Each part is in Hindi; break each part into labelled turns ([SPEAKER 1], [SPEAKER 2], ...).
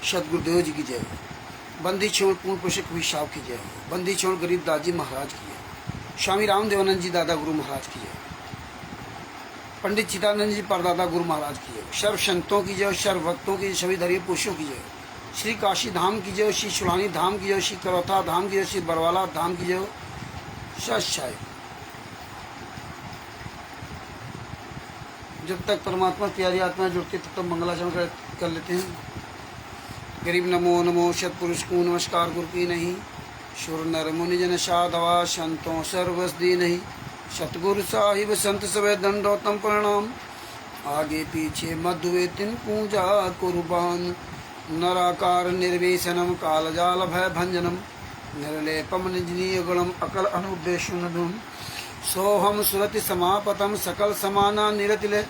[SPEAKER 1] सतगुरुदेव जी की जय हो। बंदी छोड़ पूर्ण पुरुष कबीर साहब की जय हो। बंदी छोड़ गरीब दास जी महाराज की जय। स्वामी रामदेवानंद जी दादा गुरु महाराज की जय। पंडित चिदानंद जी परदादा गुरु महाराज की जय। सर्व संतों की जय, सर्व भक्तों की, सभी धर्म पुरुषों की जय। श्री काशी धाम की जय, श्री सुलानी धाम की जय, श्री करौथा धाम की जय, श्री बरवाला धाम की जय। सच्चाई जब तक परमात्मा प्यारी आत्मा जुड़ती तब तक मंगलाचरण कर लेते हैं। गरीब नमो नमो सतपुरुष को नमस्कार गुरु की नहीं। सुर नर मुनि जन साधवा संतों सर्वस दी नहीं। सतगुरु साहिब संत सवे दंडोतम प्रणाम। आगे पीछे मधुए तिन पूजा कुर्बान। नराकार निर्वेशनम कालजाल भय भंजनम। निर्लेपम निजनीय गुणम अकल अनुदेशुनधुम। सोहम सुरति समापतम सकल समाना निरतिले।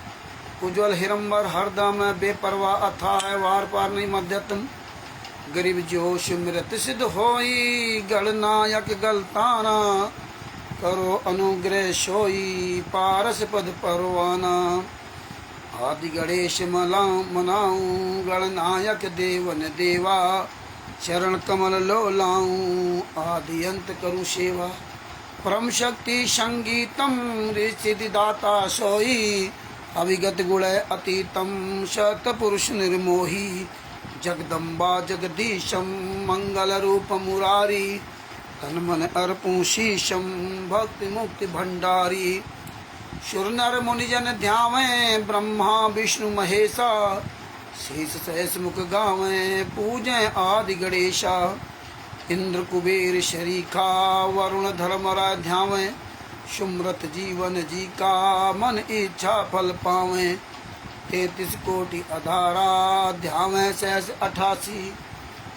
[SPEAKER 1] उज्ज्वल हिरंबर हरदम बेपरवाह अथाह वार पार नहीं मध्यतम। गरीब जोश मृत सिद्ध होई गणनायक गलताना। करो अनुग्रह सोई पारस पद परवाना। आदि गणेश मनाऊं गणनायक देवन देवा। चरण कमल लो लाऊं आदि अंत करूं सेवा। परम शक्ति संगीतम ऋषिदाता सोई। अविगत गुण अतीतम सतपुरुष निर्मोही। जगदम्बा जगदीशम मंगल रूप मुरारी। तन मन अर्पूं शीशम भक्ति मुक्ति भंडारी। सुर नर मुनिजन ध्यावें ब्रह्मा विष्णु महेशा। शीस सहस मुख गावें पूजें आदि गणेशा। इंद्र कुबेर शरीखा वरुण धर्मरा ध्यावें। सुमृत जीवन जी का मन इच्छा फल पावें। 33 कोटि अधारा ध्यावें सहस 88।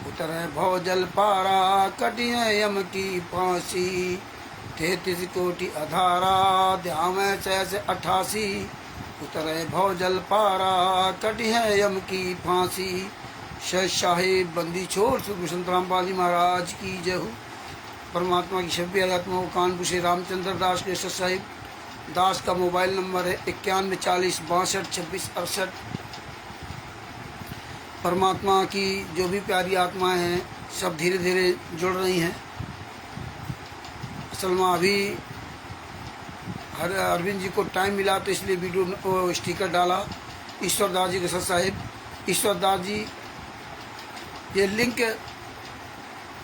[SPEAKER 1] उतरे भव जल पारा कटिए यम की फांसी। 33 कोटि अधारा ध्यावें सहस 88। उतरे भव जल पारा कटिए यम की फांसी। साहिब बंदी छोड़ श्री संत रामपाल जी महाराज की जय हो। परमात्मा की शब्द आत्मा को कानपुर से रामचंद्र दास के साहिब दास का मोबाइल नंबर है 91 40 62 26 68। परमात्मा की जो भी प्यारी आत्माएं हैं सब धीरे धीरे जुड़ रही हैं। असल में अभी अरविंद जी को टाइम मिला तो इसलिए वीडियो स्टिकर डाला। ईश्वर दास जी के साथ साहिब ईश्वर दास जी ये लिंक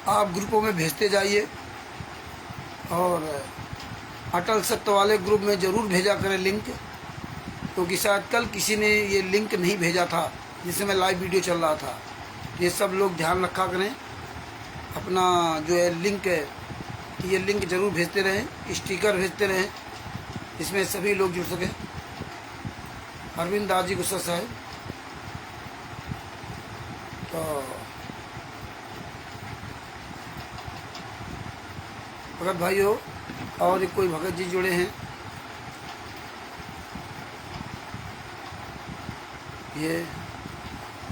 [SPEAKER 1] आप ग्रुपों में भेजते जाइए और अटल सत्य वाले ग्रुप में ज़रूर भेजा करें लिंक, क्योंकि शायद कल किसी ने ये लिंक नहीं भेजा था जिससे मैं लाइव वीडियो चल रहा था। ये सब लोग ध्यान रखा करें, अपना जो है लिंक है ये लिंक ज़रूर भेजते रहें, स्टिकर भेजते रहें, इसमें सभी लोग जुड़ सकें। अरविंद दास जी गुस्सा साहब तो भगत भाइयों और एक कोई भगत जी जुड़े हैं। ये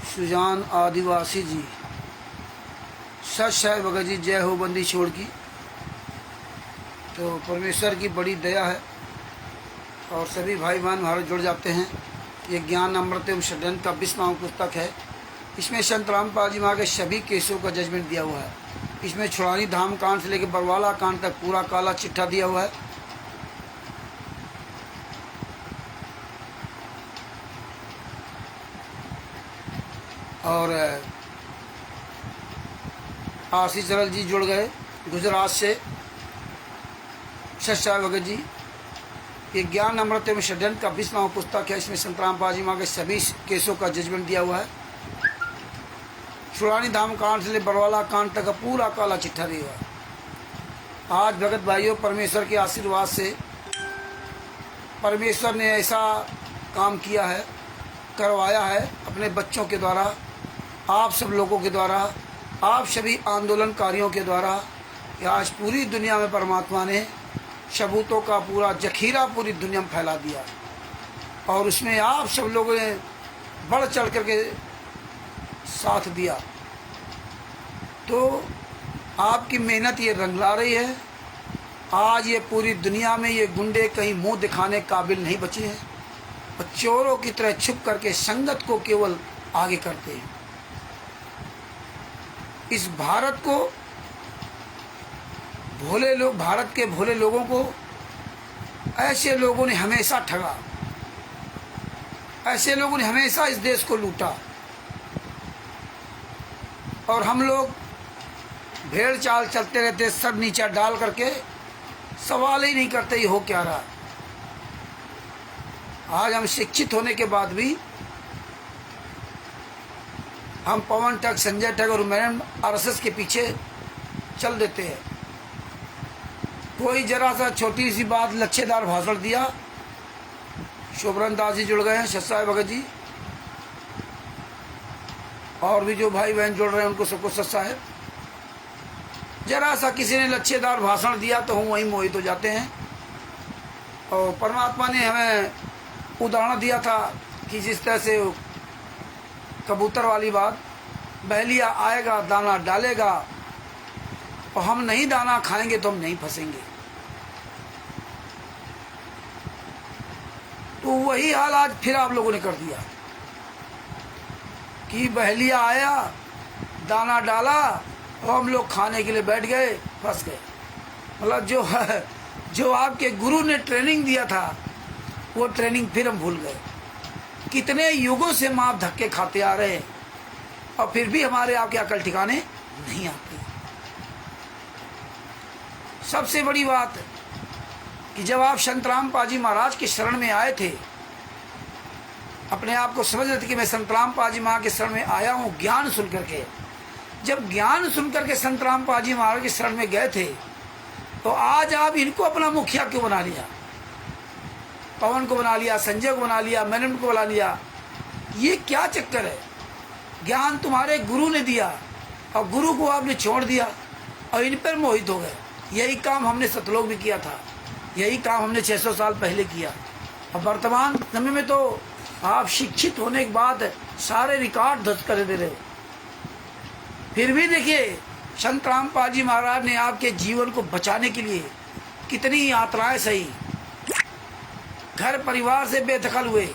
[SPEAKER 1] सुजान आदिवासी जी। सच है भगत जी जय हो बंदी छोड़ की। तो परमेश्वर की बड़ी दया है और सभी भाई बहन भारत जुड़ जाते हैं। ये ज्ञान अमृत एवं षड्यंत्र का 20वां पुस्तक है। इसमें संत रामपाल जी महाराज के सभी केसों का जजमेंट दिया हुआ है। इसमें छुड़ानी धाम कांड से लेकर बरवाला कांड तक पूरा काला चिट्ठा दिया हुआ है। और आशीष सरल जी जुड़ गए गुजरात से। सच्चा भगत जी ये ज्ञान अमृत एवं षड्यंत्र का 20वां पुस्तक है। इसमें संत रामपाल जी महाराज के सभी केसों का जजमेंट दिया हुआ है। छुड़ानी धाम कांड से ले बरवाला कांड तक का पूरा काला चिट्ठा दिया हुआ है। आज भगत भाइयों परमेश्वर के आशीर्वाद से परमेश्वर ने ऐसा काम किया है, करवाया है अपने बच्चों के द्वारा, आप सब लोगों के द्वारा, आप सभी आंदोलनकारियों के द्वारा कि आज पूरी दुनिया में परमात्मा ने सबूतों का पूरा जखीरा पूरी दुनिया में फैला दिया और उसमें आप सब लोगों ने बढ़ चढ़ करके साथ दिया। तो आपकी मेहनत ये रंग ला रही है। आज ये पूरी दुनिया में ये गुंडे कहीं मुंह दिखाने काबिल नहीं बचे हैं और चोरों की तरह छुप करके संगत को केवल आगे करते हैं। इस भारत को भारत के भोले लोगों को ऐसे लोगों ने हमेशा ठगा, ऐसे लोगों ने हमेशा इस देश को लूटा, और हम लोग भेड़ चाल चलते रहते, सर नीचा डाल करके सवाल ही नहीं करते ही हो क्या रहा। आज हम शिक्षित होने के बाद भी हम पवन ठग, संजय ठग और मैन आरएसएस के पीछे चल देते हैं। कोई जरा सा छोटी सी बात, लच्छेदार भाषण दिया, शोभरन दास जी जुड़ गए हैं, सत्साई भगत जी, और भी जो भाई बहन जुड़ रहे हैं उनको सबको सत्साई। जरा सा किसी ने लच्छेदार भाषण दिया तो हम वहीं मोहित हो जाते हैं। और परमात्मा ने हमें उदाहरण दिया था कि जिस तरह से कबूतर वाली बात, बहलिया आएगा दाना डालेगा, और हम नहीं दाना खाएंगे तो हम नहीं फंसेंगे। तो वही हाल आज फिर आप लोगों ने कर दिया कि बहलिया आया, दाना डाला, और हम लोग खाने के लिए बैठ गए, फंस गए। मतलब जो आपके गुरु ने ट्रेनिंग दिया था वो ट्रेनिंग फिर हम भूल गए। कितने युगों से हम आप धक्के खाते आ रहे हैं और फिर भी हमारे आपके अकल ठिकाने नहीं आते। सबसे बड़ी बात कि जब आप संतराम पाजी महाराज के शरण में आए थे, अपने आप को समझ रहे थे कि मैं संतराम पाजी महाराज के शरण में आया हूँ ज्ञान सुन करके। जब ज्ञान सुन करके संतराम पाजी महाराज के शरण में गए थे, तो आज आप इनको अपना मुखिया क्यों बना लिया? पवन को बना लिया, संजय को बना लिया, मेनन को बना लिया। ये क्या चक्कर है? ज्ञान तुम्हारे गुरु ने दिया और गुरु को आपने छोड़ दिया और इन पर मोहित हो गए। यही काम हमने सतलोक भी किया था, यही काम हमने 600 साल पहले किया। और वर्तमान समय में तो आप शिक्षित होने के बाद सारे रिकॉर्ड दर्ज कर दे रहे हो। फिर भी देखिए, संत रामपाल जी महाराज ने आपके जीवन को बचाने के लिए कितनी यात्राएं सही, घर परिवार से बेदखल हुए,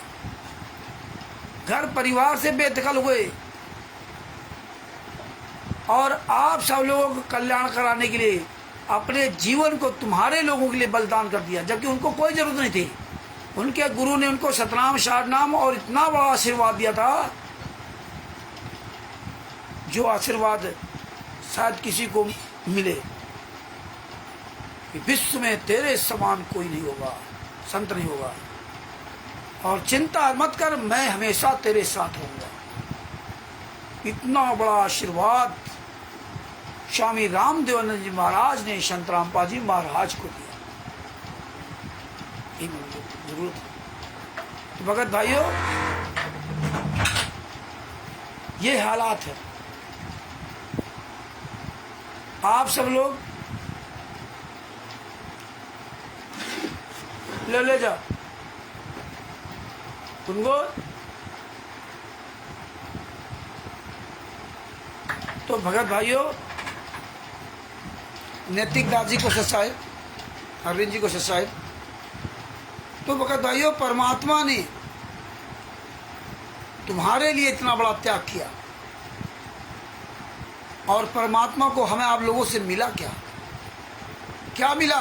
[SPEAKER 1] घर परिवार से बेदखल हुए, और आप सब लोगों को कल्याण कराने के लिए अपने जीवन को तुम्हारे लोगों के लिए बलिदान कर दिया, जबकि उनको कोई जरूरत नहीं थी। उनके गुरु ने उनको सतनाम शारनाम और इतना बड़ा आशीर्वाद दिया था, जो आशीर्वाद शायद किसी को मिले कि विश्व में तेरे समान कोई नहीं होगा, संत नहीं होगा, और चिंता मत कर, मैं हमेशा तेरे साथ रहूंगा। इतना बड़ा आशीर्वाद स्वामी रामदेवानंद जी महाराज ने संत रामपाल जी महाराज को दिया। जरूरत है। तो भगत भाइयों, ये हालात है। आप सब लोग ले जाओ तुमको। तो भगत भाइयों, नैतिक दास जी को सत्साहिब, अरविंद जी को सत्साहिब। तो भगत भाइयों, परमात्मा ने तुम्हारे लिए इतना बड़ा त्याग किया, और परमात्मा को हमें आप लोगों से मिला क्या? क्या मिला?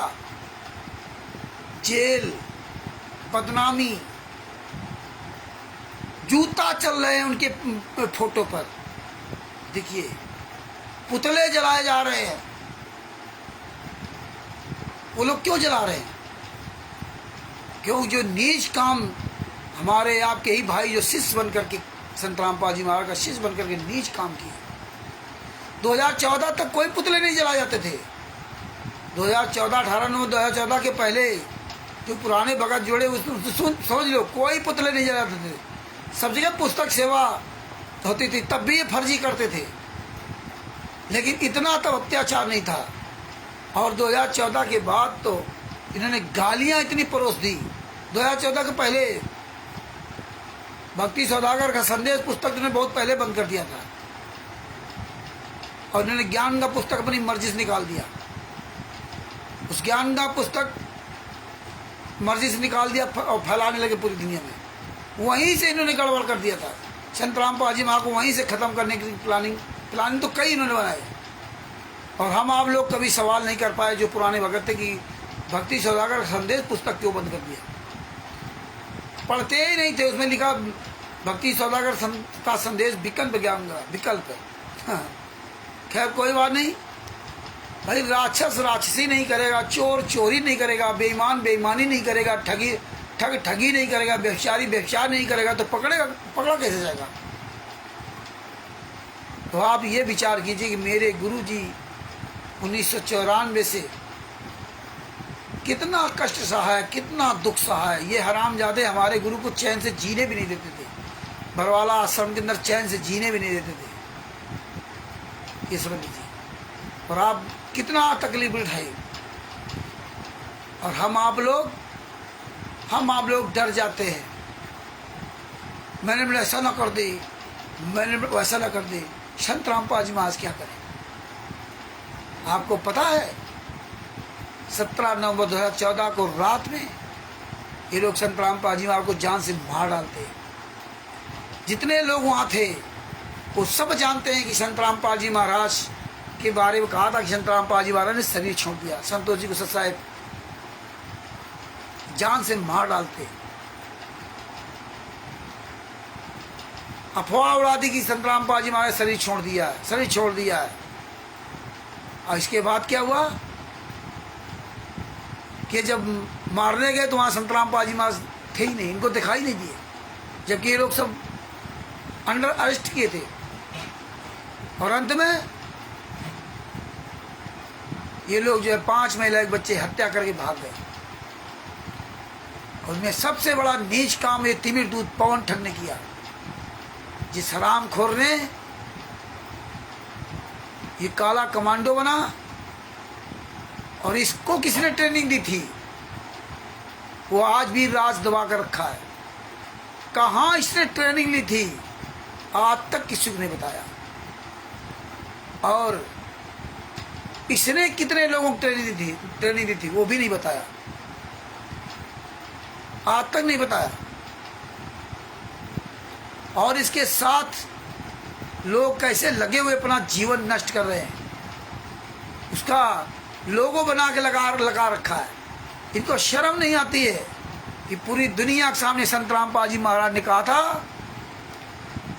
[SPEAKER 1] जेल, बदनामी, जूता चल रहे हैं उनके फोटो पर। देखिए, पुतले जलाए जा रहे हैं। वो लोग क्यों जला रहे हैं? क्यों? जो नीच काम हमारे आपके ही भाई जो शिष्य बनकर के, संत रामपाल जी महाराज का शिष्य बनकर के नीच काम किया। 2014 तक कोई पुतले नहीं जलाए जाते थे। 2014, 18 नवंबर 2014 के पहले जो पुराने भगत जोड़े समझ लो, कोई पुतले नहीं जलाए जाते थे। सब जगह पुस्तक सेवा होती थी, तब भी ये फर्जी करते थे, लेकिन इतना तो अत्याचार नहीं था। और 2014 के बाद तो इन्होंने गालियां इतनी परोस दी। 2014 के पहले भक्ति सौदागर का संदेश पुस्तक इन्होंने बहुत पहले बंद कर दिया था, और इन्होंने ज्ञान का पुस्तक अपनी मर्जी से निकाल दिया। उस ज्ञान का पुस्तक मर्जी से निकाल दिया और फैलाने लगे पूरी दुनिया में। वहीं से इन्होंने गड़बड़ कर दिया था। संत रामपाल जी महाराज को वहीं से खत्म करने की प्लानिंग प्लानिंग तो कई इन्होंने बनाए, और हम आप लोग कभी सवाल नहीं कर पाए जो पुराने भगत थे कि भक्ति सौदागर संदेश पुस्तक क्यों बंद कर दिया। पढ़ते ही नहीं थे, उसमें लिखा भक्ति सौदागर का संदेश विकल्प। हाँ। खैर कोई बात नहीं भाई, राक्षस राक्षसी नहीं करेगा, चोर चोरी नहीं करेगा, बेईमान बेईमानी नहीं करेगा, ठगी नहीं करेगा, व्यभिचारी व्यभिचार नहीं करेगा, तो पकड़ा कैसे जाएगा। तो आप ये विचार कीजिए कि मेरे गुरु जी 1994 से कितना कष्ट सहा है, कितना दुख सहा है। ये हरामजादे हमारे गुरु को चैन से जीने भी नहीं देते थे, बरवाला आश्रम के अंदर चैन से जीने भी नहीं देते थे, ये समझ लीजिए। और आप कितना तकलीफ उठाई, और हम आप लोग डर जाते हैं। मैंने ऐसा ना कर दी, मैंने वैसा ना कर दी। संत रामपाल जी महाराज क्या करें। आपको पता है 17 नवंबर 2014 को रात में ये लोग संत रामपाल जी महाराज को जान से मार डालते हैं। जितने लोग वहाँ थे वो सब जानते हैं कि संत रामपाल जी महाराज के बारे में कहा था कि संत रामपाल जी महाराज ने शरीर छोड़ दिया। संतोष जी को सत्साहेब जान से मार डालते, अफवाह उड़ा दी कि संत रामपाल जी महाराज शरीर छोड़ दिया है। और इसके बाद क्या हुआ कि जब मारने गए तो वहाँ संत रामपाल जी महाराज थे ही नहीं, इनको दिखाई नहीं दिए, जबकि ये लोग सब अंडर अरेस्ट किए थे। और अंत में ये लोग जो है 5 महिला एक बच्चे हत्या करके भाग गए। और उनमें सबसे बड़ा नीच काम ये तिमिर दूत पवन ठग ने किया। जिस हरामखोर ने ये काला कमांडो बना, और इसको किसने ट्रेनिंग दी थी वो आज भी राज दबा कर रखा है। कहाँ इसने ट्रेनिंग ली थी आज तक किसी को नहीं बताया। और इसने कितने लोगों को ट्रेनिंग दी थी वो भी नहीं बताया, आज तक नहीं बताया। और इसके साथ लोग कैसे लगे हुए अपना जीवन नष्ट कर रहे हैं, उसका लोगो बना के लगा रखा है। इनको शर्म नहीं आती है कि पूरी दुनिया के सामने संत रामपाल जी महाराज ने कहा था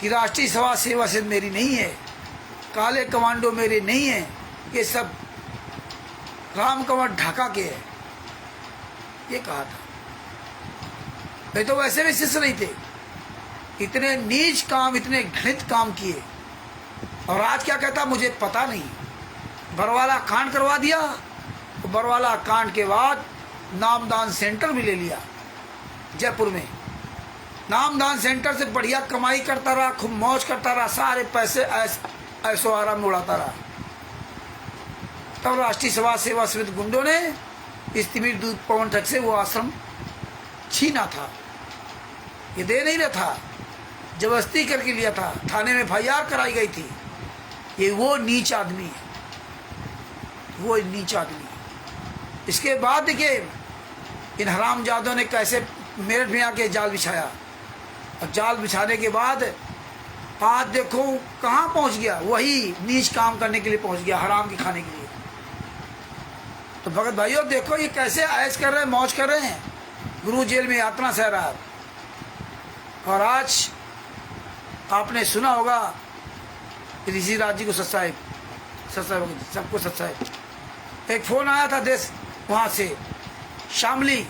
[SPEAKER 1] कि राष्ट्रीय सभा सेवा से मेरी नहीं है, काले कमांडो मेरे नहीं है, ये सब राम कंवर ढाका के है, ये कहा था। वे तो वैसे भी शिष्य नहीं थे, इतने नीच काम, इतने घृणित काम किए। और आज क्या कहता मुझे पता नहीं। बरवाला कांड करवा दिया, तो बरवाला कांड के बाद नामदान सेंटर भी ले लिया जयपुर में। नामदान सेंटर से बढ़िया कमाई करता रहा, खूब मौज करता रहा, सारे पैसे ऐसो आराम में उड़ाता रहा। तब राष्ट्रीय सभा सेवा समिति गुंडों ने इस तिमिर दूत पवन ठग से वो आश्रम छीना था। ये दे नहीं रहा था, जबरदस्ती करके लिया था, थाने में FIR कराई गई थी। ये वो नीच आदमी है, वो नीच आदमी। इसके बाद देखिए इन हरामजादों ने कैसे मेरठ में आके जाल बिछाया, और जाल बिछाने के बाद आज देखो कहाँ पहुँच गया, वही नीच काम करने के लिए पहुँच गया, हराम की खाने के लिए। तो भगत भाइयों देखो ये कैसे ऐश कर रहे हैं, मौज कर रहे हैं। गुरु जेल में यातना सह रहा है। और आज आपने सुना होगा ऋषि राज जी को सत्साहेब सबको सत्साहेब। एक फोन आया था देश वहाँ से शामली,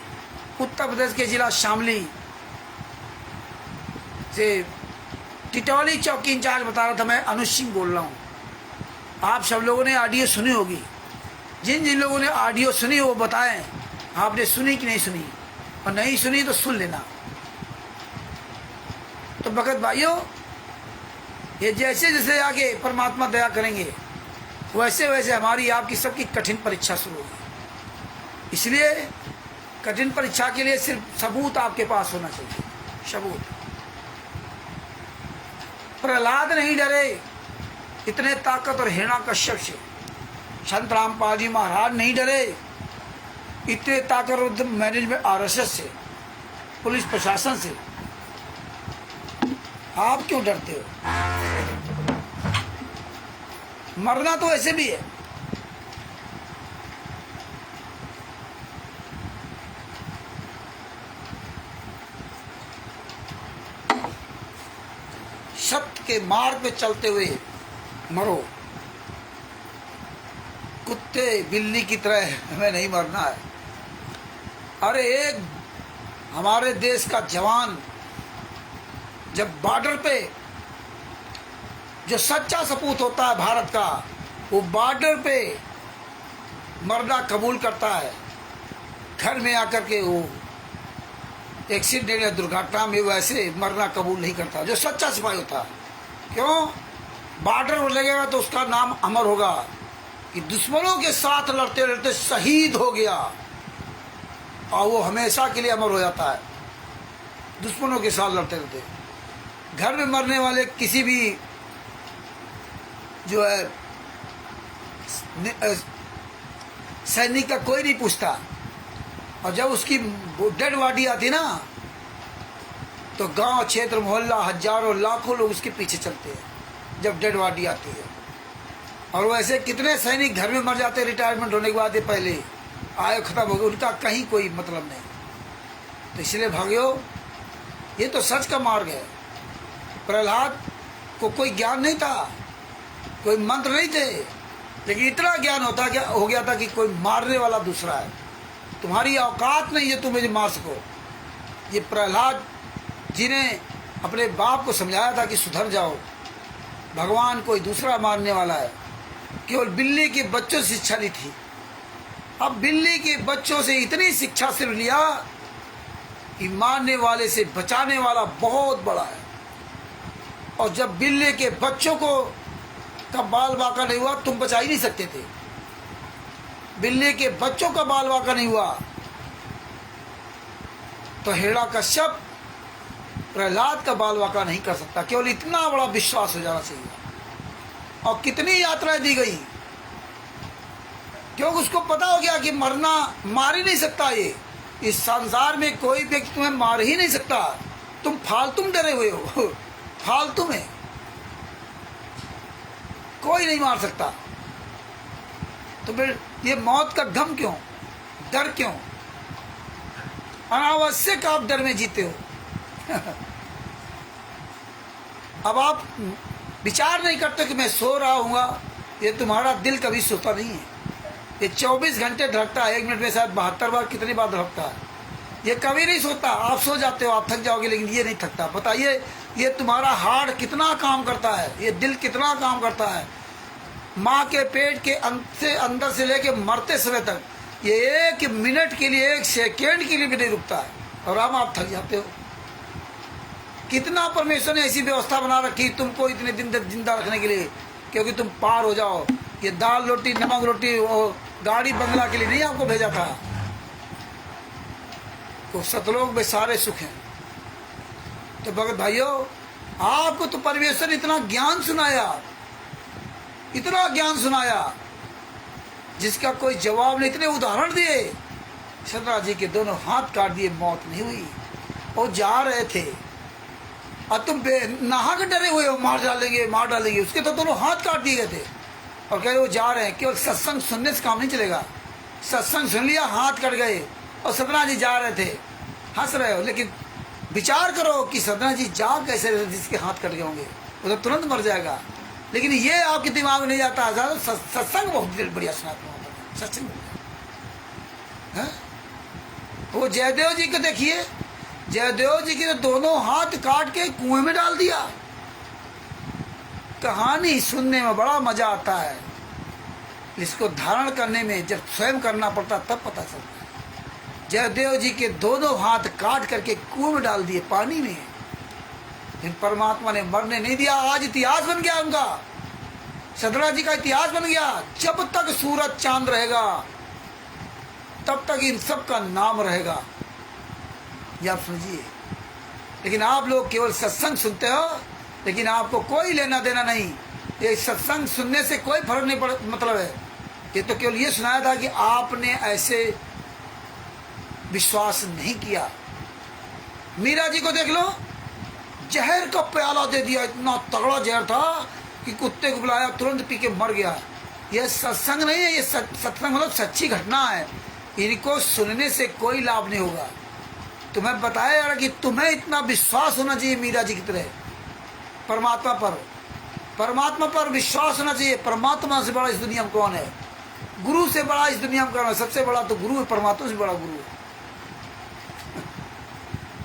[SPEAKER 1] उत्तर प्रदेश के जिला शामली से टिटौली चौकी इंचार्ज बता रहा था, मैं अनुज सिंह बोल रहा हूँ। आप सब लोगों ने ऑडियो सुनी होगी, जिन जिन लोगों ने ऑडियो सुनी वो बताएं आपने सुनी कि नहीं सुनी, और नहीं सुनी तो सुन लेना। तो भगत भाइयों ये जैसे जैसे आगे परमात्मा दया करेंगे वैसे वैसे हमारी आपकी सबकी कठिन परीक्षा शुरू होगी। इसलिए कठिन परीक्षा के लिए सिर्फ सबूत आपके पास होना चाहिए, सबूत। प्रहलाद नहीं डरे इतने ताकत और हिरण्यकश्यप से, संत रामपाल जी महाराज नहीं डरे इतने ताकत मैनेजमेंट RSS से, पुलिस प्रशासन से। आप क्यों डरते हो? मरना तो ऐसे भी है। सत्य के मार्ग पे चलते हुए मरो। कुत्ते बिल्ली की तरह हमें नहीं मरना है। अरे एक हमारे देश का जवान जब बॉर्डर पे, जो सच्चा सपूत होता है भारत का, वो बॉर्डर पे मरना कबूल करता है। घर में आकर के वो एक्सीडेंट या दुर्घटना में वैसे मरना कबूल नहीं करता, जो सच्चा सिपाही होता है। क्यों? बॉर्डर पर लगेगा तो उसका नाम अमर होगा कि दुश्मनों के साथ लड़ते लड़ते शहीद हो गया, और वो हमेशा के लिए अमर हो जाता है दुश्मनों के साथ लड़ते लड़ते। घर में मरने वाले किसी भी जो है सैनिक का कोई नहीं पूछता, और जब उसकी डेड बॉडी आती ना तो गांव क्षेत्र मोहल्ला हजारों लाखों लोग उसके पीछे चलते हैं जब डेड बॉडी आती है। और वैसे कितने सैनिक घर में मर जाते हैं रिटायरमेंट होने के बाद, ये पहले आयु खत्म हो गई, उनका कहीं कोई मतलब नहीं। तो इसलिए भाइयों, ये तो सच का मार्ग है। प्रहलाद को कोई ज्ञान नहीं था, कोई मंत्र नहीं थे, लेकिन इतना ज्ञान हो गया था कि कोई मारने वाला दूसरा है। तुम्हारी औकात नहीं है तुम मुझे मार सको। ये प्रहलाद जी ने अपने बाप को समझाया था कि सुधर जाओ, भगवान कोई दूसरा मारने वाला है। केवल बिल्ली के बच्चों से शिक्षा ली थी। अब बिल्ली के बच्चों से इतनी शिक्षा सिर्फ लिया कि मारने वाले से बचाने वाला बहुत बड़ा है। और जब बिल्ली के बच्चों को का बाल बांका नहीं हुआ, तुम बचा ही नहीं सकते थे। बिल्ली के बच्चों का बाल बांका नहीं हुआ तो हिरण्यकश्यप प्रहलाद का बाल बांका नहीं कर सकता। केवल इतना बड़ा विश्वास हो जाना चाहिए। और कितनी यात्राएं दी गई, क्योंकि उसको पता हो गया कि मरना मार ही नहीं सकता। ये इस संसार में कोई व्यक्ति तुम्हें मार ही नहीं सकता। तुम फालतू में डरे हुए हो, फालतू में कोई नहीं मार सकता। तो फिर ये मौत का गम क्यों, डर क्यों? अनावश्यक आप डर में जीते हो। अब आप विचार नहीं करते कि मैं सो रहा हूँगा। ये तुम्हारा दिल कभी सोता नहीं है। ये 24 घंटे धड़कता है, 1 मिनट में शायद 72 बार कितनी बार धड़कता है। ये कभी नहीं सोता। आप सो जाते हो, आप थक जाओगे, लेकिन ये नहीं थकता। बताइए, ये तुम्हारा हार्ट कितना काम करता है, ये दिल कितना काम करता है। माँ के पेट के अंदर से लेके मरते समय तक ये 1 मिनट के लिए, 1 सेकेंड के लिए भी नहीं रुकता है। और आप थक जाते हो। कितना परमेश्वर ने ऐसी व्यवस्था बना रखी तुमको इतने दिन तक जिंदा रखने के लिए, क्योंकि तुम पार हो जाओ। ये दाल रोटी नमक रोटी और गाड़ी बंगला के लिए नहीं आपको भेजा था। तो सतलोक में सारे सुख हैं। तो भगत भाइयों, आपको तो परमेश्वर ने इतना ज्ञान सुनाया, इतना ज्ञान सुनाया जिसका कोई जवाब नहीं। इतने उदाहरण दिए। सतना जी के दोनों हाथ काट दिए, मौत नहीं हुई। वो जा रहे थे और तुम नहा के डरे हुए हो, मार डालेंगे। उसके तो दोनों हाथ काट दिए गए थे और कह रहे वो जा रहे हैं। केवल सत्संग सुनने से काम नहीं चलेगा। सत्संग सुन लिया, हाथ कट गए, और सतना जी जा रहे थे। हंस रहे हो, लेकिन विचार करो कि सतना जी जा कैसे रहे थे जिसके हाथ कट गए होंगे। वो तो तुरंत मर जाएगा। लेकिन ये आपके दिमाग में नहीं आता। सत्संग बहुत बढ़िया सुनाता हूँ, सत्संग। वो जयदेव जी को देखिए, जयदेव जी के तो दोनों हाथ काट के कुएं में डाल दिया। कहानी सुनने में बड़ा मजा आता है, इसको धारण करने में जब स्वयं करना पड़ता तब पता चलता है। जयदेव जी के दोनों हाथ काट करके कुएं में डाल दिए, पानी में। लेकिन परमात्मा ने मरने नहीं दिया। आज इतिहास बन गया उनका, सतना जी का इतिहास बन गया। जब तक सूरज चांद रहेगा तब तक इन सब का नाम रहेगा। ये आप समझिए। लेकिन आप लोग केवल सत्संग सुनते हो, लेकिन आपको कोई लेना देना नहीं। ये सत्संग सुनने से कोई फर्क नहीं पड़ मतलब है। ये तो केवल ये सुनाया था कि आपने ऐसे विश्वास नहीं किया। मीरा जी को देख लो, जहर का प्याला दे दिया। इतना तगड़ा जहर था, कि कुत्ते को बुलाया तुरंत पी के मर गया। यह सत्संग नहीं है, ये सत्संग मतलब सच्ची घटना है। इनको सुनने से कोई लाभ नहीं होगा। तुम्हें बताया जा रहा कि तुम्हें इतना विश्वास होना चाहिए मीरा जी की तरह परमात्मा पर विश्वास होना चाहिए। परमात्मा से बड़ा इस दुनिया में कौन है? गुरु से बड़ा इस दुनिया में कौन है? सबसे बड़ा तो गुरु है, परमात्मा से बड़ा गुरु है।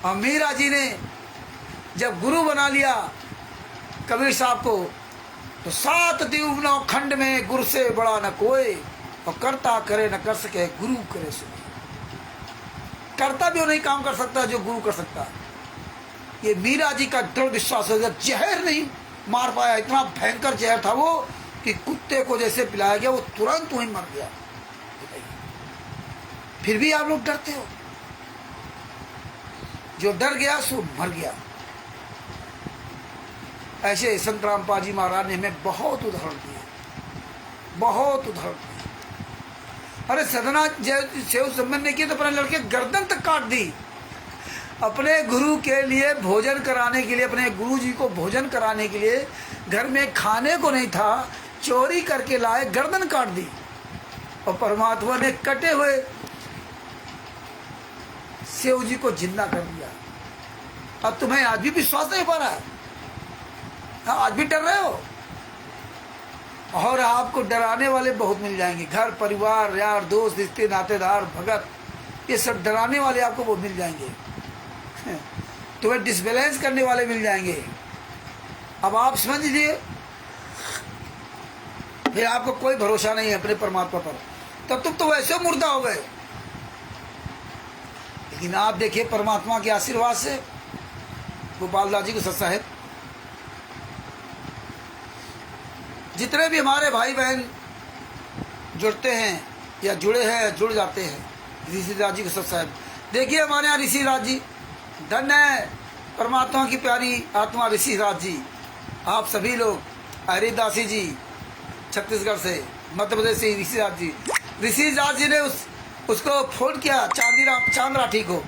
[SPEAKER 1] और मीरा जी ने जब गुरु बना लिया कबीर साहब को, तो 7 दीवनों खंड में गुरु से बड़ा न कोई, और करता करे न कर सके गुरु करे सो। करता भी वो नहीं काम कर सकता जो गुरु कर सकता। ये मीरा जी का दृढ़ विश्वास हो गया। जहर नहीं मार पाया, इतना भयंकर जहर था वो कि कुत्ते को जैसे पिलाया गया वो तुरंत वहीं मर गया। फिर भी आप लोग डरते हो। जो डर गया सो मर गया। ऐसे संत रामपाल जी महाराज ने हमें बहुत उदाहरण दिए, बहुत उदाहरण दिए। अरे सदना सेव संबंध ने किया तो अपने लड़के गर्दन तक काट दी। अपने गुरु के लिए भोजन कराने के लिए, अपने गुरु जी को भोजन कराने के लिए घर में खाने को नहीं था, चोरी करके लाए, गर्दन काट दी। और परमात्मा ने कटे हुए सेव जी को जिंदा कर दिया। अब तुम्हें आज भी विश्वास नहीं पा रहा है? आज भी डर रहे हो? और आपको डराने वाले बहुत मिल जाएंगे। घर परिवार, यार दोस्त, रिश्ते नातेदार, भगत, ये सब डराने वाले आपको बहुत मिल जाएंगे। तुम्हें डिसबैलेंस करने वाले मिल जाएंगे। अब आप समझ लीजिए, फिर आपको कोई भरोसा नहीं है अपने परमात्मा पर। तब तुम तो वैसे मुर्दा हो गए। लेकिन आप देखिए परमात्मा के आशीर्वाद से गोपाल दास जी को सत्सा है। जितने भी हमारे भाई बहन जुड़ते हैं या जुड़े हैं, जुड़ जाते हैं ऋषि राज जी के सत्सा है। देखिए हमारे यहाँ ऋषि राज जी, धन्य है परमात्मा की प्यारी आत्मा ऋषि राज जी। आप सभी लोग, हरिदासी जी छत्तीसगढ़ से, मध्य प्रदेश से ऋषि राज जी ने उसको फोन किया चांद राठी को।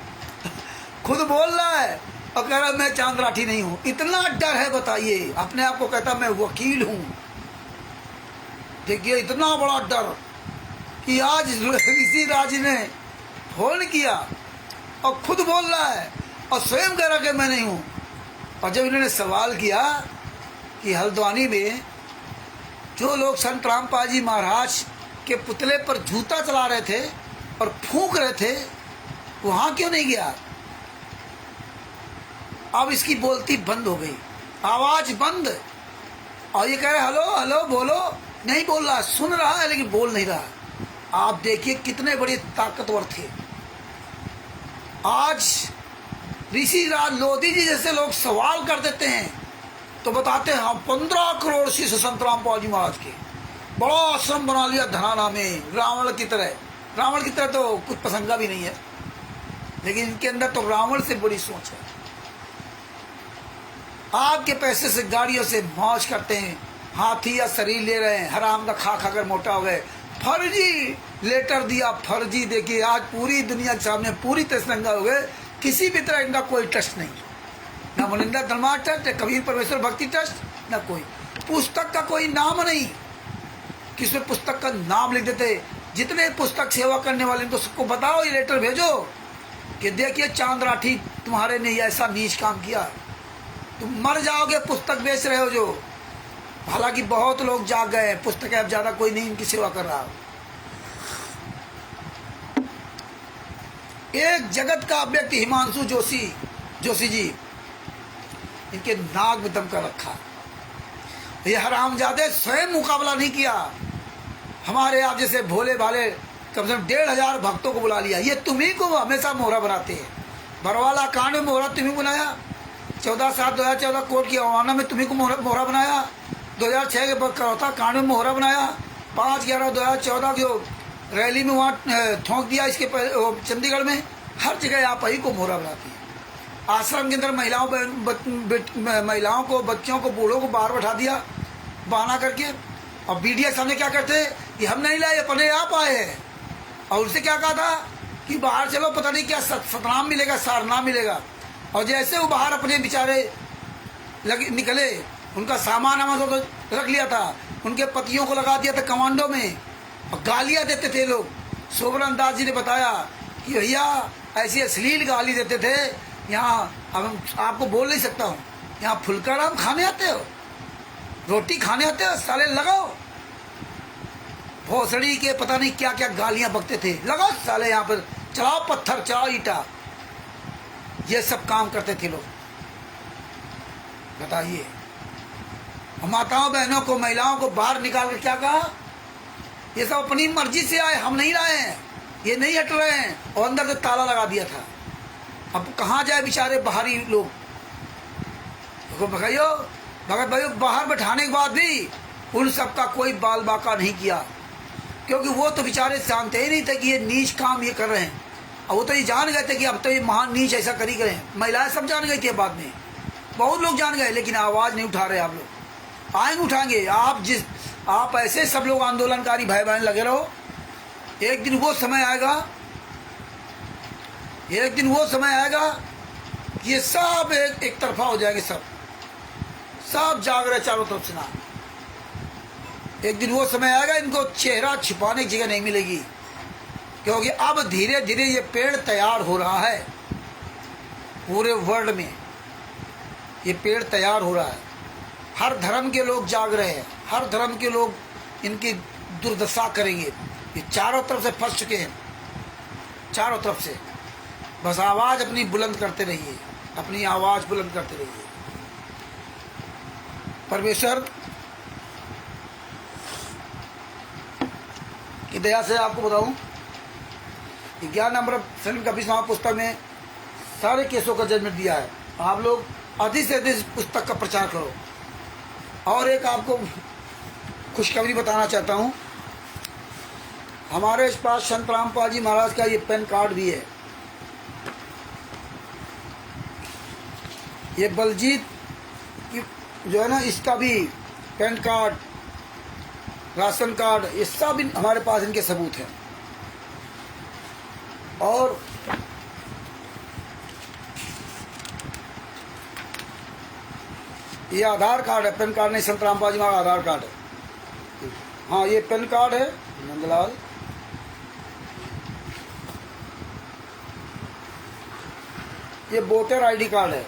[SPEAKER 1] खुद बोल रहा है और कह रहा मैं चांद राठी नहीं हूँ। इतना डर है, बताइए। अपने आप को कहता मैं वकील हूँ। देखिए इतना बड़ा डर कि आज ऋषि राज ने फोन किया और खुद बोल रहा है और स्वयं कह रहा कि मैं नहीं हूँ। और जब इन्होंने सवाल किया कि हल्द्वानी में जो लोग संत रामपाल जी महाराज के पुतले पर जूता चला रहे थे और फूंक रहे थे, वहाँ क्यों नहीं गया? अब इसकी बोलती बंद हो गई, आवाज बंद। और ये कह रहे हेलो हेलो बोलो, नहीं बोल रहा, सुन रहा है लेकिन बोल नहीं रहा। आप देखिए कितने बड़े ताकतवर थे। आज ऋषि राज लोधी जी जैसे लोग सवाल कर देते हैं तो बताते हैं हम 15 करोड़ शिष्य संत रामपाल जी महाराज के, बड़ा आश्रम बना लिया धनाना में, रावण की तरह तो कुछ पसंदा भी नहीं है, लेकिन इनके अंदर तो रावण से बड़ी सोच है। आपके पैसे से गाड़ियों से मौज करते हैं, हाथी या शरीर ले रहे हैं, हराम का खा खाकर मोटा हो गए, फर्जी लेटर दिया, फर्जी। देखिए आज पूरी दुनिया के सामने पूरी तरह नंगा हो गए। किसी भी तरह इनका कोई ट्रस्ट नहीं, ना मुनिंदा धर्मा ट्रस्ट, कबीर परमेश्वर भक्ति ट्रस्ट, ना कोई पुस्तक का कोई नाम नहीं। किसी पुस्तक का नाम लिख देते। जितने पुस्तक सेवा करने वाले तो सबको बताओ, ये लेटर भेजो कि देखिए चांद राठी तुम्हारे ने ऐसा नीच काम किया, तुम मर जाओगे। पुस्तक बेच रहे हो जो, हालांकि बहुत लोग जाग गए, पुस्तकें अब ज्यादा कोई नहीं इनकी सेवा कर रहा। एक जगत का व्यक्ति हिमांशु जोशी जी, इनके नाक में दम कर रखा। ये हरामजादे स्वयं मुकाबला नहीं किया। हमारे आप जैसे भोले भाले कम से कम 1,500 भक्तों को बुला लिया। ये तुम्ही को हमेशा मोहरा बनाते हैं। बरवाला कांड में मोहरा तुम्ही बनाया, 14/7/2014 कोर्ट की अवमानना में तुम्ही को मोहरा बनाया, 2006 के करौता कांड में मोहरा बनाया, 5/11/2014 जो रैली में वहाँ ठोंक दिया, इसके चंडीगढ़ में हर जगह आप ही को मोहरा बनाती है। आश्रम के अंदर महिलाओं को, बच्चों को, बूढ़ों को बाहर बैठा दिया बहाना करके। और मीडिया के सामने क्या करते हैं कि हम नहीं लाए, अपने आप आए हैं। और उससे क्या कहा था कि बाहर चलो, पता नहीं क्या सतनाम मिलेगा, सारनाम मिलेगा। और जैसे वो बाहर अपने बेचारे निकले उनका सामान हमें तो रख लिया था, उनके पतियों को लगा दिया था कमांडो में और गालियां देते थे लोग। सोबरन दास जी ने बताया कि भैया ऐसी अश्लील गाली देते थे, यहाँ अब आपको बोल नहीं सकता हूँ, यहाँ फुल्का राम खाने आते हो, रोटी खाने आते हो, साले लगाओ भोसड़ी के पता नहीं क्या क्या गालियां बकते थे, लगाओ साले यहाँ पर, चलाओ पत्थर, चलाओ ईटा, ये सब काम करते थे लोग। बताइए, माताओं बहनों को, महिलाओं को बाहर निकाल कर क्या कहा, ये सब अपनी मर्जी से आए, हम नहीं लाए हैं, ये नहीं हट रहे हैं, और अंदर से ताला लगा दिया था। अब कहाँ जाए बेचारे बाहरी लोग, देखो भगाइयो भगत भाइयों, बाहर बैठाने के बाद भी उन सबका कोई बाल बाका नहीं किया, क्योंकि वो तो बेचारे जानते ही नहीं थे कि ये नीच काम ये कर रहे हैं। और वो तो ये जान गए थे कि अब तो ये महान नीच ऐसा कर ही गए हैं। महिलाएं सब जान गई थी बाद में, बहुत लोग जान गए, लेकिन आवाज़ नहीं उठा रहे। आप लोग आएंगे, उठाएंगे। आप ऐसे सब लोग आंदोलनकारी भाई बहन लगे रहो, एक दिन वो समय आएगा, एक दिन वो समय आएगा कि ये सब एक तरफा हो जाएंगे, सब जाग रहे चारों तरफ से ना। एक दिन वो समय आएगा, इनको चेहरा छिपाने की जगह नहीं मिलेगी, क्योंकि अब धीरे धीरे ये पेड़ तैयार हो रहा है। पूरे वर्ल्ड में ये पेड़ तैयार हो रहा है। हर धर्म के लोग जाग रहे हैं, हर धर्म के लोग इनकी दुर्दशा करेंगे। ये चारों तरफ से फंस चुके हैं, चारों तरफ से। बस आवाज़ अपनी बुलंद करते रहिए, अपनी आवाज़ बुलंद करते रहिए। परमेश्वर की दया से आपको बताऊं, 11 नंबर फिल्म का 20वां पुस्तक में सारे केसों का जजमेंट दिया है। आप लोग अधिक से अधिक पुस्तक का प्रचार करो। और एक आपको खुशखबरी बताना चाहता हूं, हमारे पास संत रामपाल जी महाराज का ये पेन कार्ड भी है। ये बलजीत जो है ना, इसका भी पेन कार्ड, राशन कार्ड, ये सब हमारे पास इनके सबूत हैं। और ये आधार कार्ड है, पेन कार्ड नहीं, संत रामपाल जी महाराज आधार कार्ड है। हाँ, ये पेन कार्ड है नंदलाल। ये वोटर आईडी कार्ड है,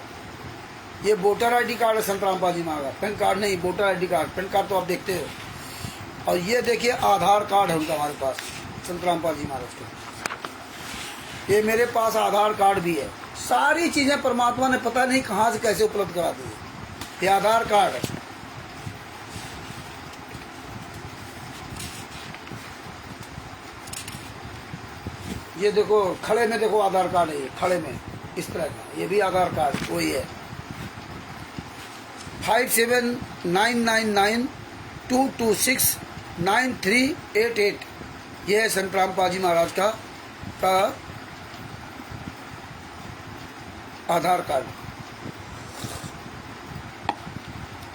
[SPEAKER 1] ये वोटर आईडी कार्ड है संत रामपाल जी महाराज, पेन कार्ड नहीं, voter ID card. PAN card तो आप देखते हो। और ये देखिए आधार कार्ड है उनका हमारे पास, संत रामपाल जी महाराज का। ये मेरे पास आधार कार्ड भी है। सारी चीज़ें परमात्मा ने पता नहीं कहाँ से कैसे उपलब्ध करा दी है। ये आधार कार्ड है। ये देखो खड़े में, देखो आधार कार्ड है, ये खड़े में इस तरह का, ये भी आधार कार्ड वही है। 5799226938, ये है संत रामपाल जी महाराज का आधार कार्ड।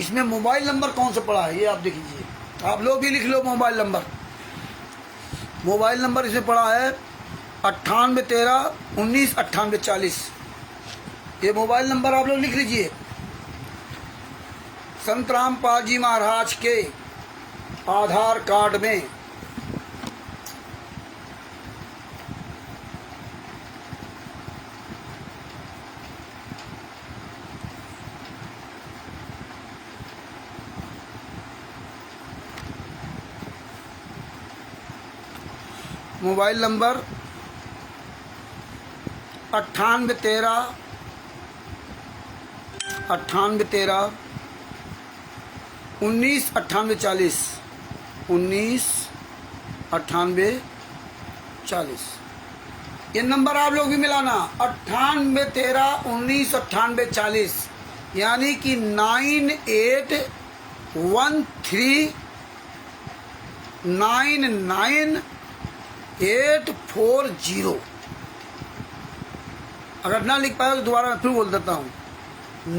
[SPEAKER 1] इसमें मोबाइल नंबर कौन सा पड़ा है ये आप देख लीजिए, आप लोग भी लिख लो मोबाइल नंबर। मोबाइल नंबर इसमें पड़ा है 9813199840। ये मोबाइल नंबर आप लोग लिख लीजिए। संत रामपाल जी महाराज के आधार कार्ड में मोबाइल नंबर 9813199840 199840। ये नंबर आप लोग भी मिलाना, 9813199840, यानी कि 9813999840। अगर ना लिख पाए तो दोबारा मैं फिर बोल देता हूँ,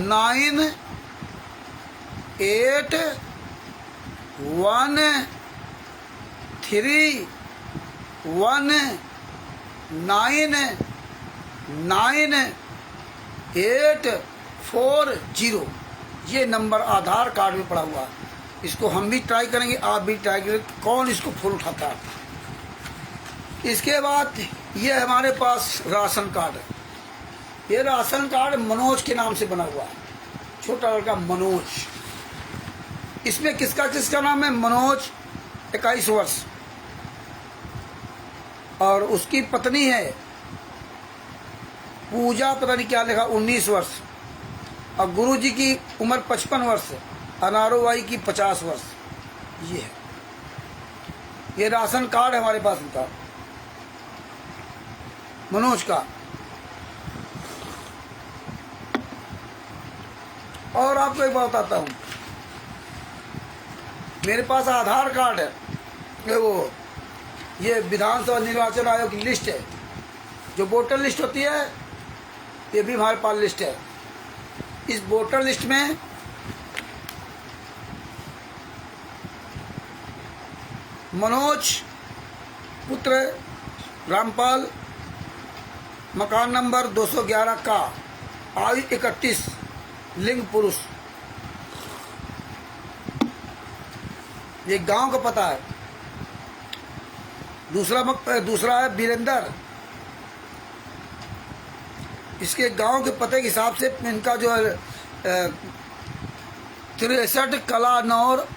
[SPEAKER 1] 9813199840। ये नंबर आधार कार्ड में पड़ा हुआ है। इसको हम भी ट्राई करेंगे, आप भी ट्राई करेंगे, कौन इसको फोन उठाता है। इसके बाद ये हमारे पास राशन कार्ड है। ये राशन कार्ड मनोज के नाम से बना हुआ है, छोटा लड़का मनोज। इसमें किसका किसका नाम है? मनोज 21 वर्ष और उसकी पत्नी है पूजा, पता नहीं क्या लिखा, 19 वर्ष और गुरुजी की उम्र 55 वर्ष, अनारोबाई की 50 वर्ष। ये है, ये राशन कार्ड है हमारे पास उनका, मनोज का। और आपको एक बात बताता हूँ, मेरे पास आधार कार्ड है, ये विधानसभा निर्वाचन आयोग की लिस्ट है, जो वोटर लिस्ट होती है, ये भी हमारे पास लिस्ट है। इस वोटर लिस्ट में मनोज पुत्र रामपाल, मकान नंबर 211 का, आयु 31, लिंग पुरुष। ये गांव का पता है। दूसरा है वीरेंद्र। इसके गांव के पते के हिसाब से इनका जो है 63 कलानौर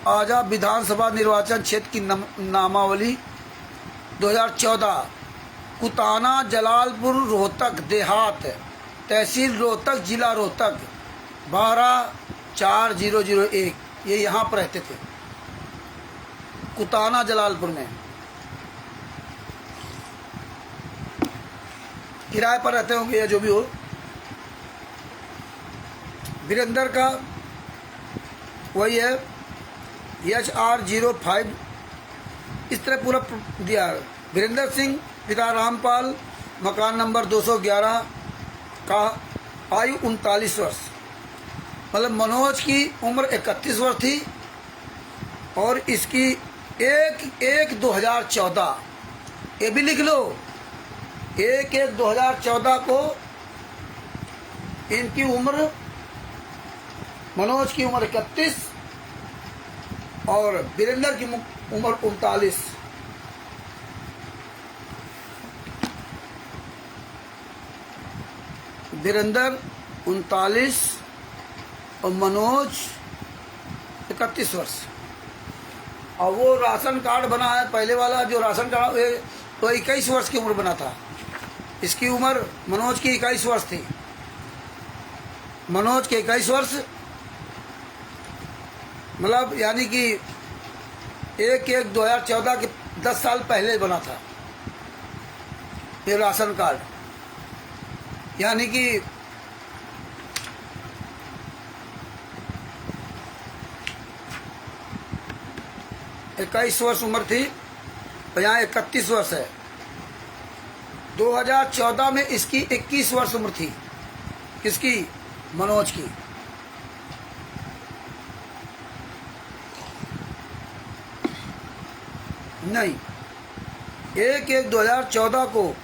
[SPEAKER 1] आजा विधानसभा निर्वाचन क्षेत्र की नामावली 2014, कुताना जलालपुर रोहतक देहात, तहसील रोहतक, जिला रोहतक, 124001। ये यहाँ पर रहते थे, कुताना जलालपुर में, किराए पर रहते होंगे या जो भी हो। वीरेंद्र का वही है HR05, इस तरह पूरा दिया है। वीरेंद्र सिंह पिता रामपाल, मकान नंबर 211 का, आयु 39 वर्ष। मतलब मनोज की उम्र 31 वर्ष थी और इसकी 1/1/2014, ये भी लिख लो, 1/1/2014 को इनकी उम्र, मनोज की उम्र 31 और वीरेंद्र की उम्र 39। वीरेंद्र 39 और मनोज 31 वर्ष। और वो राशन कार्ड बना है पहले वाला, जो राशन कार्ड तो 21 वर्ष की उम्र बना था। इसकी उम्र मनोज की 21 वर्ष थी, मनोज के 21 वर्ष, मतलब यानी कि 1/1/2014 के 10 साल पहले बना था ये राशन कार्ड। यानी कि इक्कीस वर्ष उम्र थी तो यहाँ 31 वर्ष है। 2014 में इसकी 21 वर्ष उम्र थी, किसकी? मनोज की। नहीं, 1/1/2014 को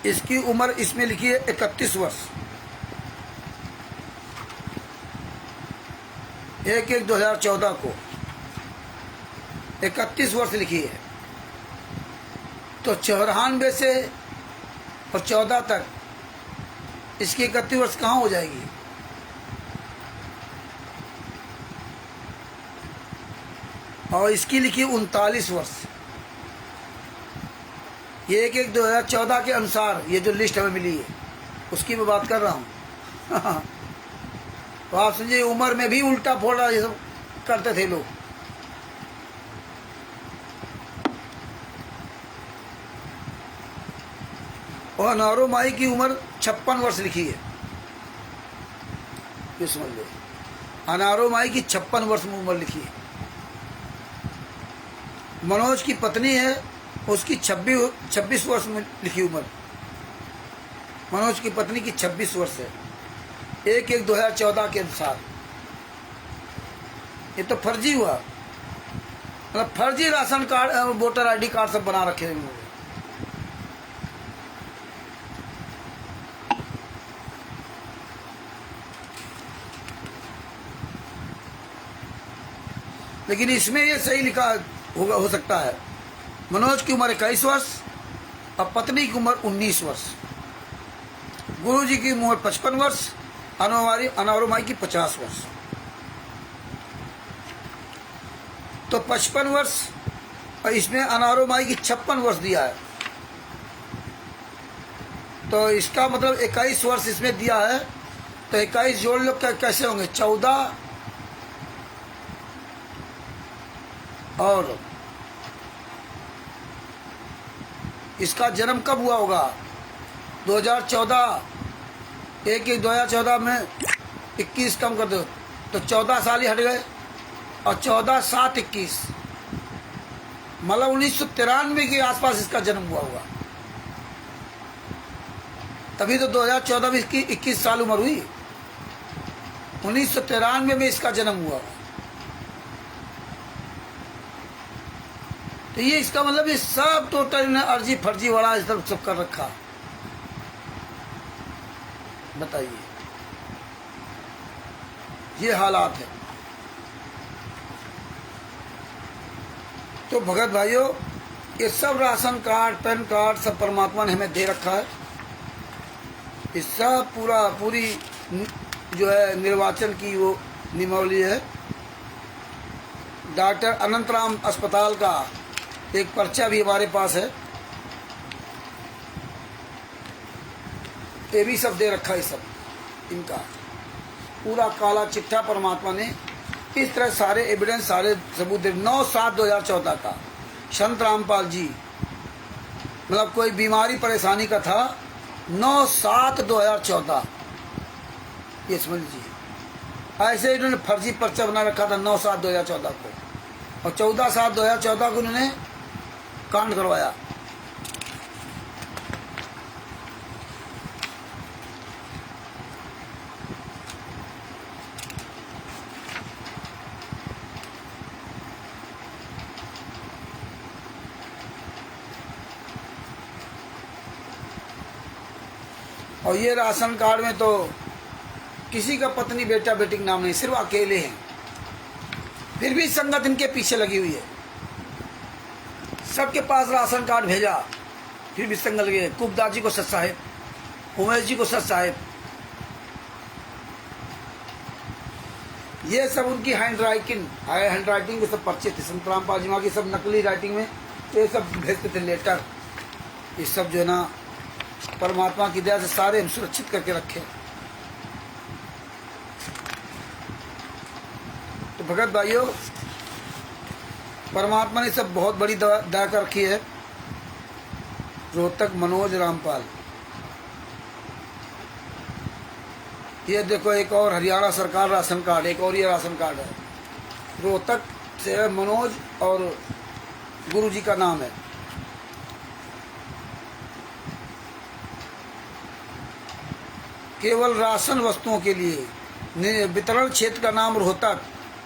[SPEAKER 1] इसकी उम्र इसमें लिखी है 31 वर्ष। 1/1/2014 को 31 वर्ष लिखी है। तो 94 से और 14 तक इसकी 31 वर्ष कहाँ हो जाएगी? और इसकी लिखी 39 वर्ष। ये 1/1/2014 के अनुसार ये जो लिस्ट हमें मिली है उसकी मैं बात कर रहा हूँ। तो आप समझिए उम्र में भी उल्टा फोड़ा ये सब करते थे लोग। और अनारो माई की उम्र 56 वर्ष लिखी है, ये समझ लो। अनारो माई की 56 वर्ष में उम्र लिखी है। मनोज की पत्नी है, उसकी 26 वर्ष में लिखी उम्र। मनोज की पत्नी की 26 वर्ष है 1/1/2014 के अनुसार। ये तो फर्जी हुआ, मतलब फर्जी ration card, voter ID card सब बना रखे हैं लोग। लेकिन इसमें ये सही लिखा होगा, हो सकता है। मनोज की उम्र 21 वर्ष और पत्नी की उम्र 19 वर्ष। गुरु जी की उम्र 55 वर्ष, अनारोमाई की 50 वर्ष। तो 55 वर्ष और इसमें अनारोमाई की 56 वर्ष दिया है, तो इसका मतलब 21 वर्ष इसमें दिया है। तो 21 जोड़ लो, कैसे होंगे? 14 और इसका जन्म कब हुआ होगा? 2014। 1/1/2014 में 21 कम कर दो तो 14 साल ही हट गए, और 14/7/21 मतलब 1993 के आसपास इसका जन्म हुआ होगा। तभी तो 2014 में इसकी 21 साल उम्र हुई। 1993 में इसका जन्म हुआ। तो ये इसका मतलब ये सब टोटल ने अर्जी फर्जी वाला इस तरफ सब कर रखा। बताइए, ये हालात है। तो भगत भाइयों, ये सब राशन कार्ड, पैन कार्ड सब परमात्मा ने हमें दे रखा है। ये सब पूरी जो है निर्वाचन की वो नियमावली है। डॉक्टर अनंतराम अस्पताल का एक पर्चा भी हमारे पास है, ये भी सब दे रखा है। सब इनका पूरा काला चिट्ठा परमात्मा ने इस तरह सारे एविडेंस, सारे सबूत 9/7/2014 का संत रामपाल जी, मतलब कोई बीमारी परेशानी का था 9/7/2014, ये समझ लीजिए। ऐसे इन्होंने फर्जी पर्चा बना रखा था 9/7/2014 को, और 14/7/2014 को उन्होंने कांड करवाया। और ये राशन कार्ड में तो किसी का पत्नी बेटा बेटी का नाम नहीं, सिर्फ अकेले हैं। फिर भी संगत इनके पीछे लगी हुई है। सबके पास राशन कार्ड भेजा, फिर भी संगत लगे। कुबदार जी को सच साहेब, उमेश जी को सच साहेब। ये सब उनकी हैंड राइटिंग के सब पर्चे थे। संत रामपाल जी की सब नकली राइटिंग में ये सब भेजते थे लेटर। ये सब जो है ना परमात्मा की दया से सारे हम सुरक्षित करके रखे। तो भगत भाइयों, परमात्मा ने सब बहुत बड़ी दया कर रखी है। रोहतक मनोज रामपाल, ये देखो एक और हरियाणा सरकार राशन कार्ड, एक और ये राशन कार्ड है। रोहतक से मनोज और गुरु जी का नाम है। केवल राशन वस्तुओं के लिए वितरण क्षेत्र का नाम रोहतक।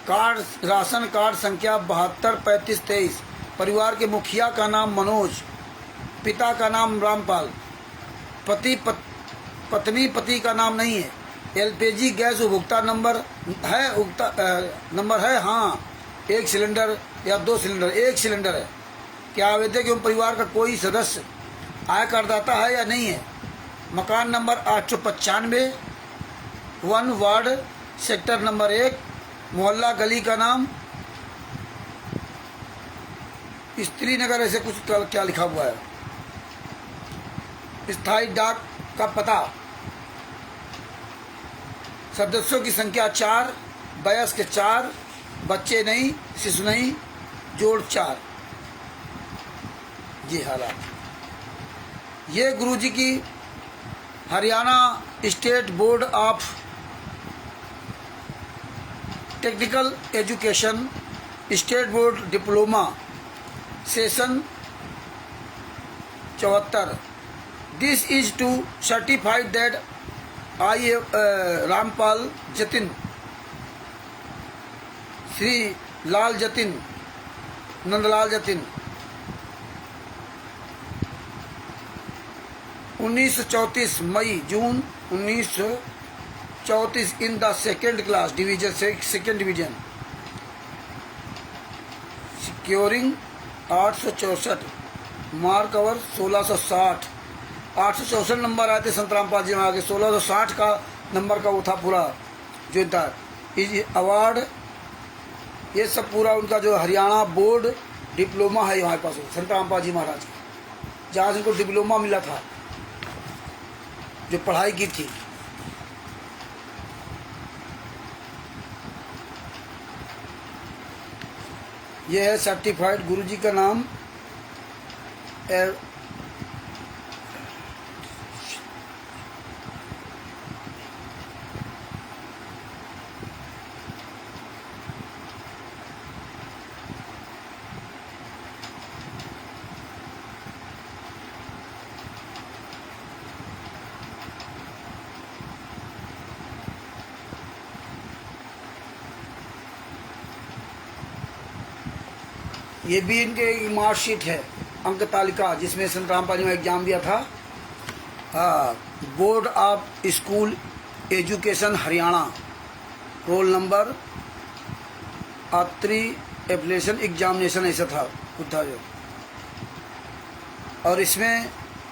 [SPEAKER 1] कार्ड राशन कार्ड संख्या 723523। परिवार के मुखिया का नाम मनोज, पिता का नाम रामपाल, पत्नी पति का नाम नहीं है। एलपीजी गैस उपभोक्ता नंबर है हाँ, 1 सिलेंडर या 2 सिलेंडर, 1 सिलेंडर है। क्या आवेदक एवं परिवार का कोई सदस्य आय करदाता है या नहीं है? मकान नंबर 895, 1 वार्ड, सेक्टर नंबर 1, मोहल्ला गली का नाम स्त्री नगर, ऐसे कुछ क्या लिखा हुआ है। स्थायी डाक का पता। सदस्यों की संख्या 4, वयस्क 4, बच्चे नहीं, शिशु नहीं, जोड़ 4। ये हालात। ये गुरुजी की Haryana state board of technical education state board diploma session 74। This is to certified that I Rampal Jatin, Shri Lal Jatin, Nandlal Jatin 1934 May June 1934 in the second class division, second division securing 864, mark our 1660। 864 number आए थे संत रामपाल जी में, आगे 1660 का नंबर का वो था पूरा जो था अवार्ड। ये सब पूरा उनका जो हरियाणा बोर्ड डिप्लोमा है हमारे पास संत रामपाल जी महाराज का, जहाँ से उनको डिप्लोमा मिला था जो पढ़ाई की थी। ये है सर्टिफाइड, गुरु जी का नाम ये भी इनके मार्कशीट है, अंक तालिका, जिसमें संत रामपाल जी में एग्जाम दिया था। हाँ, board of school education Haryana, roll number, आत्री एप्लीकेशन एग्जामिनेशन, ऐसा था जो। और इसमें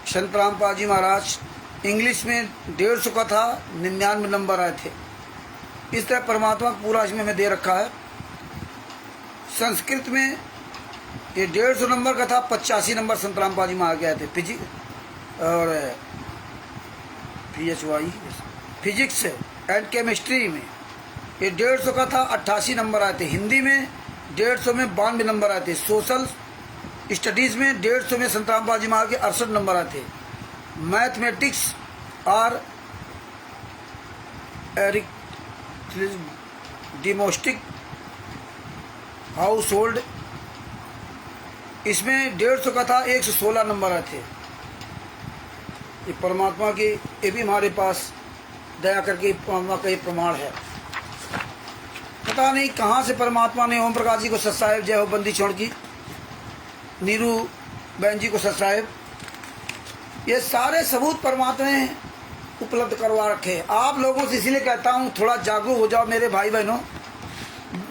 [SPEAKER 1] संत रामपाल जी महाराज इंग्लिश में 150 का था, 99 नंबर आए थे। इस तरह परमात्मा पूरा इसमें हमें दे रखा है। संस्कृत में ये 150 नंबर का था, 85 नंबर संत रामपाल जी में आ गए थे। और फिजिक्स एंड केमिस्ट्री में ये 150 का था, 88 नंबर आए थे। हिंदी में 150 में 92 नंबर आए थे। सोशल स्टडीज़ में 150 में संत रामपाल जी में आके 68 नंबर आए थे। मैथमेटिक्स और डोमेस्टिक हाउस होल्ड, इसमें 150 का था, 116 नंबर आए थे। ये परमात्मा की, ये भी हमारे पास दया करके परमात्मा का ये प्रमाण है। पता नहीं कहाँ से परमात्मा ने ओम प्रकाश जी को सत साहेब, जय हो बंदी छोड़ की, नीरू बहन जी को सत साहेब, ये सारे सबूत परमात्मा ने उपलब्ध करवा रखे। आप लोगों से इसलिए कहता हूँ थोड़ा जागरूक हो जाओ मेरे भाई बहनों।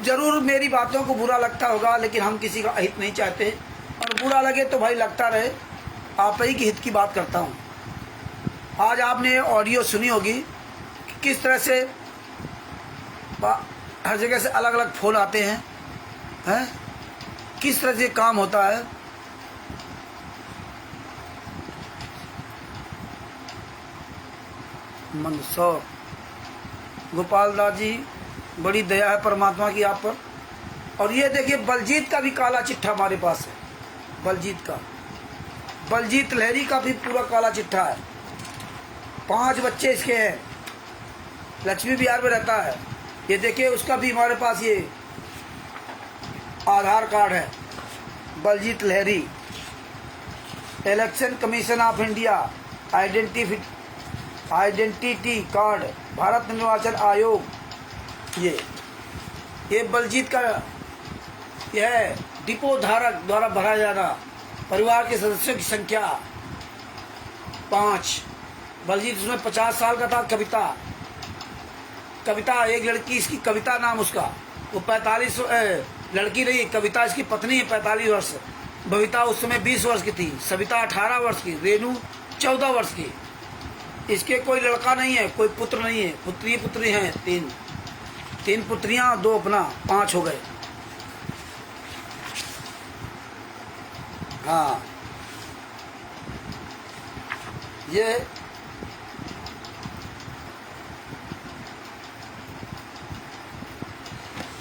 [SPEAKER 1] जरूर मेरी बातों को बुरा लगता होगा, लेकिन हम किसी का हित नहीं चाहते, और बुरा लगे तो भाई लगता रहे, आप ही की हित की बात करता हूँ। आज आपने ऑडियो सुनी होगी कि किस तरह से हर जगह से अलग अलग फोन आते हैं, किस तरह से काम होता है। मंदसौर गोपाल दास जी, बड़ी दया है परमात्मा की आप पर। और ये देखिए बलजीत का भी काला चिट्ठा हमारे पास है, बलजीत लहरी का भी पूरा काला चिट्ठा है। 5 बच्चे इसके हैं, लक्ष्मी बिहार में रहता है। ये देखिए उसका भी हमारे पास ये आधार कार्ड है, Baljeet Lahri. Election commission of India identity card, Bharat निर्वाचन आयोग, ये बलजीत का यह है। डिपो धारक द्वारा भरा जाना, परिवार के सदस्यों की संख्या 5। बलजीत उसमें 50 साल का था। कविता एक लड़की, इसकी कविता नाम उसका, वो 45 लड़की रही, कविता इसकी पत्नी है, 45 वर्ष। बबीता उस समय 20 वर्ष की थी, सविता 18 वर्ष की, रेनू 14 वर्ष की। इसके कोई लड़का नहीं है, कोई पुत्र नहीं है, पुत्री हैं 3 पुत्रियां, 2 अपना, 5 हो गए। हाँ,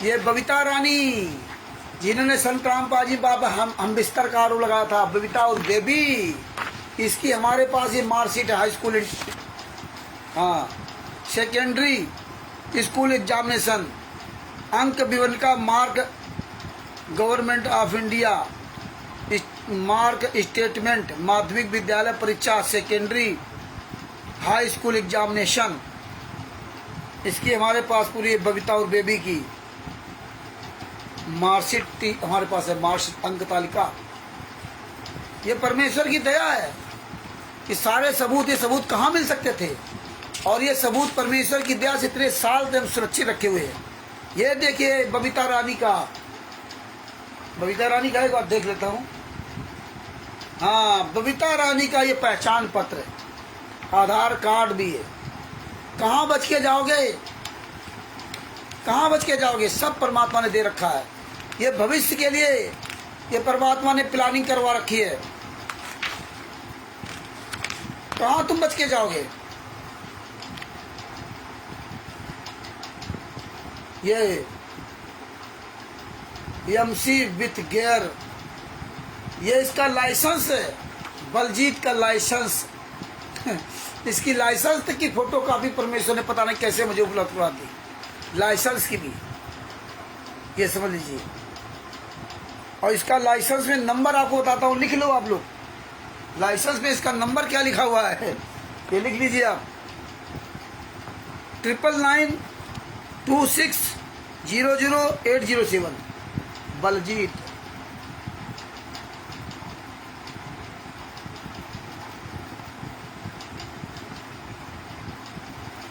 [SPEAKER 1] ये बबीता रानी, जिन्होंने संत रामपाल जी बाबा हम बिस्तर का आरोप लगाया था, बबीता और बेबी, इसकी हमारे पास ये मार्कशीट है। हाई स्कूल, हाँ, सेकेंडरी स्कूल एग्जामिनेशन, अंक विवरण का mark, government of India mark statement, माध्यमिक विद्यालय परीक्षा, सेकेंडरी हाई स्कूल एग्जामिनेशन, इसकी हमारे पास पूरी बबीता और बेबी की मार्कशीट हमारे पास है, मार्कशीट अंक तालिका। ये परमेश्वर की दया है कि सारे सबूत, ये सबूत कहाँ मिल सकते थे, और ये सबूत परमेश्वर की दया से इतने साल से हम सुरक्षित रखे हुए हैं। ये देखिए बबीता रानी का बबीता रानी का एक बार देख लेता हूँ। हाँ, बबीता रानी का ये पहचान पत्र है, आधार कार्ड भी है। कहाँ बच के जाओगे, कहाँ बच के जाओगे? सब परमात्मा ने दे रखा है। ये भविष्य के लिए ये परमात्मा ने प्लानिंग करवा रखी है। कहाँ तुम बच के जाओगे? ये एमसी विथ गियर, ये इसका लाइसेंस है, बलजीत का लाइसेंस। इसकी लाइसेंस तक की फोटो काफी परमेश्वर ने पता नहीं कैसे मुझे उपलब्ध करवा दी, लाइसेंस की भी, ये समझ लीजिए। और इसका लाइसेंस में नंबर आपको बताता हूँ, लिख लो आप लोग। लाइसेंस में इसका नंबर क्या लिखा हुआ है ये लिख लीजिए आप, 9992600807 बलजीत।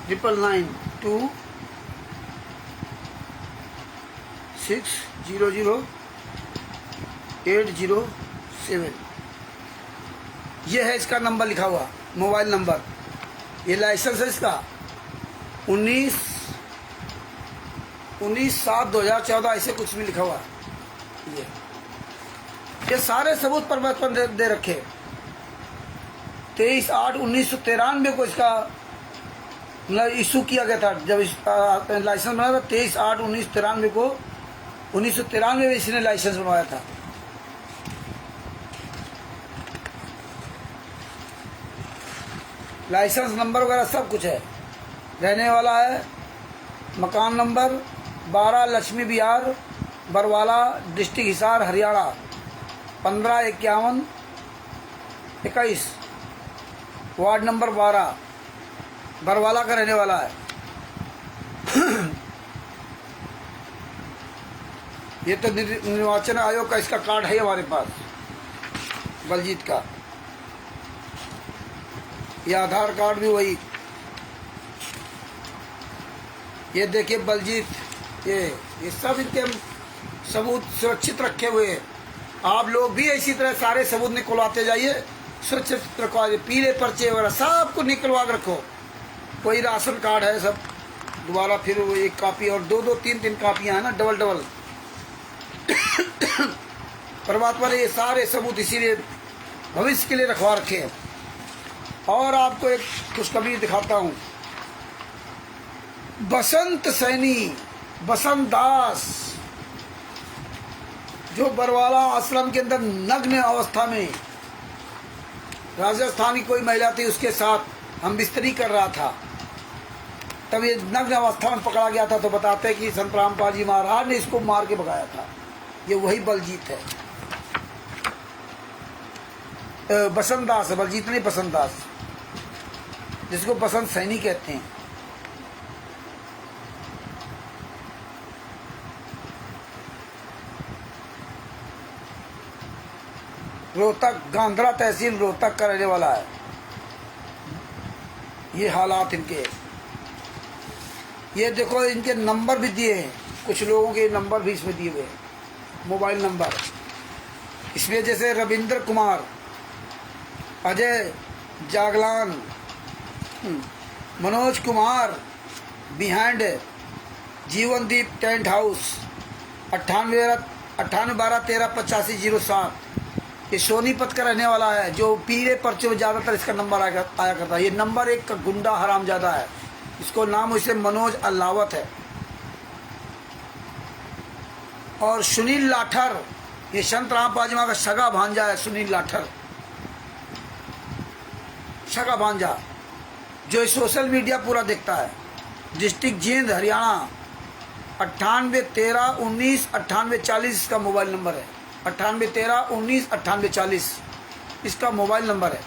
[SPEAKER 1] ट्रिपल 9926000807, ये है इसका नंबर लिखा हुआ, मोबाइल नंबर। ये लाइसेंस है इसका 19/7/2014 ऐसे कुछ भी लिखा हुआ। ये सारे सबूत परमात्मा दे रखे। 23/8/1993 को इसका मतलब इशू किया गया था। जब लाइसेंस बना था 23/8/1993 को, 1993 में इसने लाइसेंस बनवाया था। लाइसेंस नंबर वगैरह सब कुछ है। रहने वाला है मकान number 12 Laxmi Vihar, Barwala, district Hisar, Haryana 155121, ward number 12, Barwala का रहने वाला है। ये तो निर्वाचन आयोग का इसका कार्ड है हमारे पास, बलजीत का। ये आधार कार्ड भी वही। ये देखिए बलजीत, ये सब इनके सबूत सुरक्षित रखे हुए हैं। आप लोग भी इसी तरह सारे सबूत निकलवाते जाइए, सुरक्षित रखवा। पीले पर्चे वगैरह सब कुछ निकलवा के रखो। कोई राशन कार्ड है सब, दोबारा फिर वो एक कापी और दो 3 कापियां हैं ना, डबल। परमात्मा ने ये सारे सबूत इसीलिए भविष्य के लिए रखवा रखे हैं। और आपको एक खुशखबरी दिखाता हूँ। बसंत सैनी, बसंत दास, जो बरवाला आश्रम के अंदर नग्न अवस्था में, राजस्थानी कोई महिला थी उसके साथ हम बिस्तरी कर रहा था, तब ये नग्न अवस्था में पकड़ा गया था। तो बताते कि संत रामपाल जी महाराज ने इसको मार के भगाया था। ये वही बलजीत है, बसंत दास है, बलजीत नहीं, बसंत दास, जिसको बसंत सैनी कहते हैं। रोहतक, गांधरा तहसील रोहतक का रहने वाला है। ये हालात इनके। ये देखो इनके नंबर भी दिए हैं, कुछ लोगों के नंबर भी इसमें दिए हुए हैं, मोबाइल नंबर। इसमें जैसे रविंद्र कुमार, अजय जागलान, मनोज कुमार, बिहाइंड जीवनदीप टेंट हाउस, 9812138507। ये सोनीपत का रहने वाला है, जो पीले पर्चे में ज़्यादातर इसका नंबर आया करता है। ये नंबर 1 का गुंडा हरामजादा है, इसको नाम उसे मनोज अल्लावत है। और सुनील लाठर, ये संत राम पाजमा का सगा भांजा है। सुनील लाठर सगा भांजा, जो सोशल मीडिया पूरा देखता है। डिस्ट्रिक्ट जींद, हरियाणा 9813199840 इसका मोबाइल नंबर है। 9813199840 इसका मोबाइल नंबर है।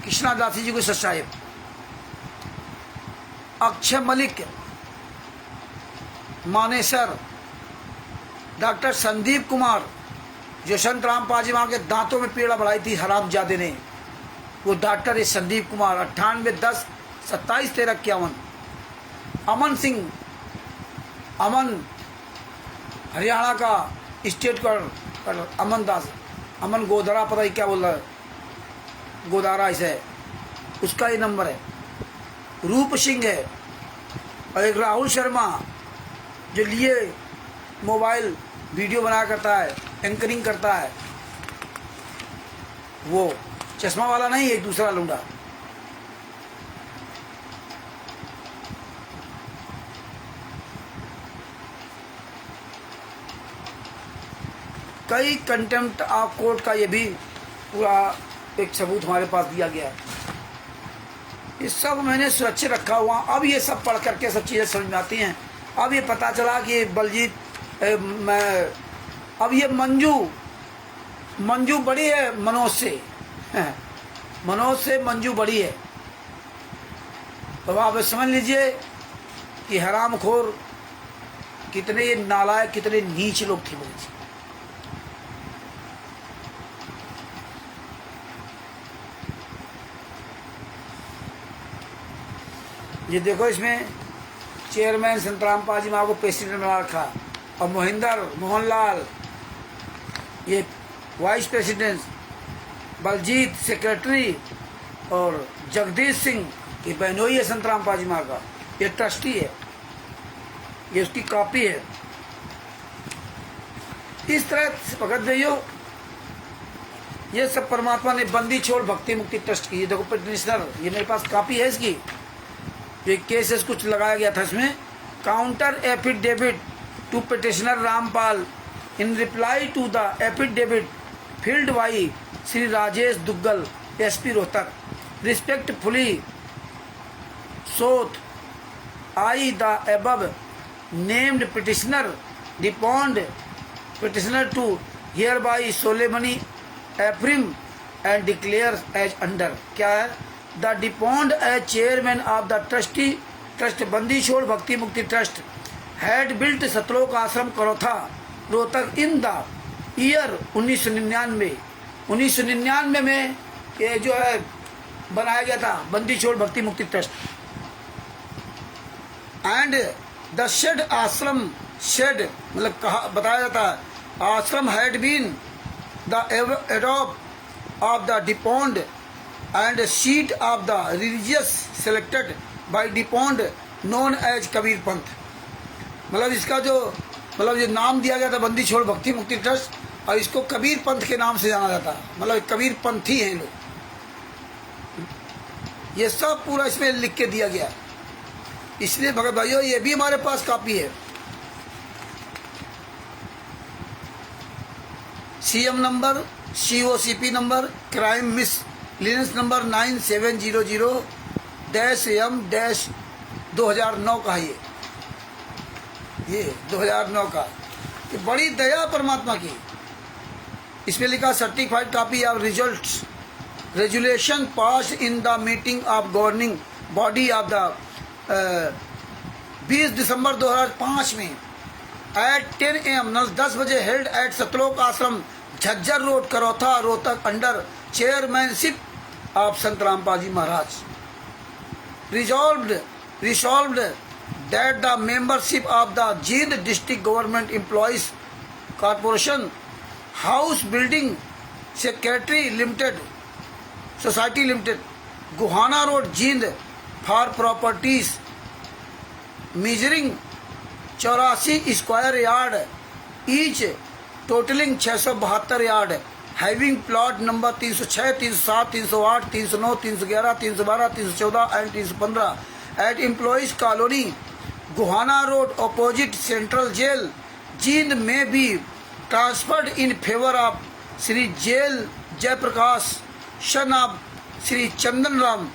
[SPEAKER 1] कृष्णा दासी जी को सच्चाई। अक्षय मलिक मानेसर, डॉक्टर संदीप कुमार, जो संत राम पाजीमा के दांतों में पीड़ा बढ़ाई थी हरामजादे ने, वो डॉक्टर है संदीप कुमार। 9810271351। अमन सिंह, अमन हरियाणा का स्टेट क्वार्टर अमन दास, अमन गोधरा, पता ही क्या बोल रहा है, गोदारा ऐसा है, उसका ये नंबर है। रूप सिंह है, और एक राहुल शर्मा जो लिए मोबाइल वीडियो बना करता है, एंकरिंग करता है, वो चश्मा वाला नहीं, एक दूसरा लुंडा। कई कंटेम्प्ट ऑफ कोर्ट का ये भी पूरा एक सबूत हमारे पास दिया गया है। ये सब मैंने सुरक्षित रखा हुआ। अब ये सब पढ़ करके सब चीज़ें समझ में आती हैं। अब ये पता चला कि बलजीत अब ये मंजू बड़ी है मनोज से, मनोज से मंजू बड़ी है। तो आप समझ लीजिए कि हरामखोर कितने नालायक, कितने नीच लोग थे बोले। ये देखो, इसमें चेयरमैन संतराम पाजी माँ को प्रेसिडेंट बना रखा, और मोहनलाल ये वाइस प्रेसिडेंट, बलजीत सेक्रेटरी, और जगदीश सिंह ये बहनोई है संतराम पाजी माँ का, ये ट्रस्टी है, ये उसकी कॉपी है। इस तरह भगत भाइयों, ये सब परमात्मा ने बंदी छोड़ भक्ति मुक्ति ट्रस्ट की। ये देखो पिटिशनर, ये मेरे पास कॉपी है इसकी, जो केसेस कुछ लगाया गया था इसमें। Counter affidavit to petitioner Rampal in reply to the affidavit filed by Shri Rajesh Duggal SP Rohtak respectfully sheweth I the above named petitioner deponent petitioner to here by solemnly affirm and declare as under, क्या है, the deponent as chairman of the trust Bandi Chhod Bhakti Mukti trust had built Satlok Ashram Karotha Rohtak in the year 1999 में ये जो है बनाया गया था बंदी Chhod Bhakti Mukti trust. And the shed Ashram, shed मतलब कहा बताया जाता है, आश्रम हैड बीन द एडॉप of the deponent and seat of the religious selected by deponed known as Kabir Panth. मतलब इसका जो मतलब ये नाम दिया गया था बंदी छोड़ भक्ति मुक्ति ट्रस्ट, और इसको कबीर पंथ के नाम से जाना जाता है, मतलब कबीर पंथी हैं लोग। ये सब पूरा इसमें लिख के दिया गया है। इसलिए भगत भाइयों, ये भी हमारे पास कॉपी है। CM number, COCP number, crime miscellaneous number 9700-M-2009 का है ये 2009 का। ये बड़ी दया परमात्मा की। इसमें लिखा certified copy of results resolution pass in the meeting of governing body of the 20 दिसंबर 2005 में एट 10 AM 10 बजे held at Satlok Ashram Jhajjar road Karotha Rohtak under chairmanship of Sant Rampal ji Maharaj. Resolved that the membership of the Jind District Government Employees Corporation House Building Secretary Limited Society Limited Guhana Road Jind for properties measuring 84 square yard each totaling 672 yard having plot number 306, 307, 308, 309, 311, 312, 314 and 315 at Employees Colony, Guhana Road opposite Central Jail, Jind may be transferred in favor of Sri Jail Jaiprakash, son of Sri Chandan Ram,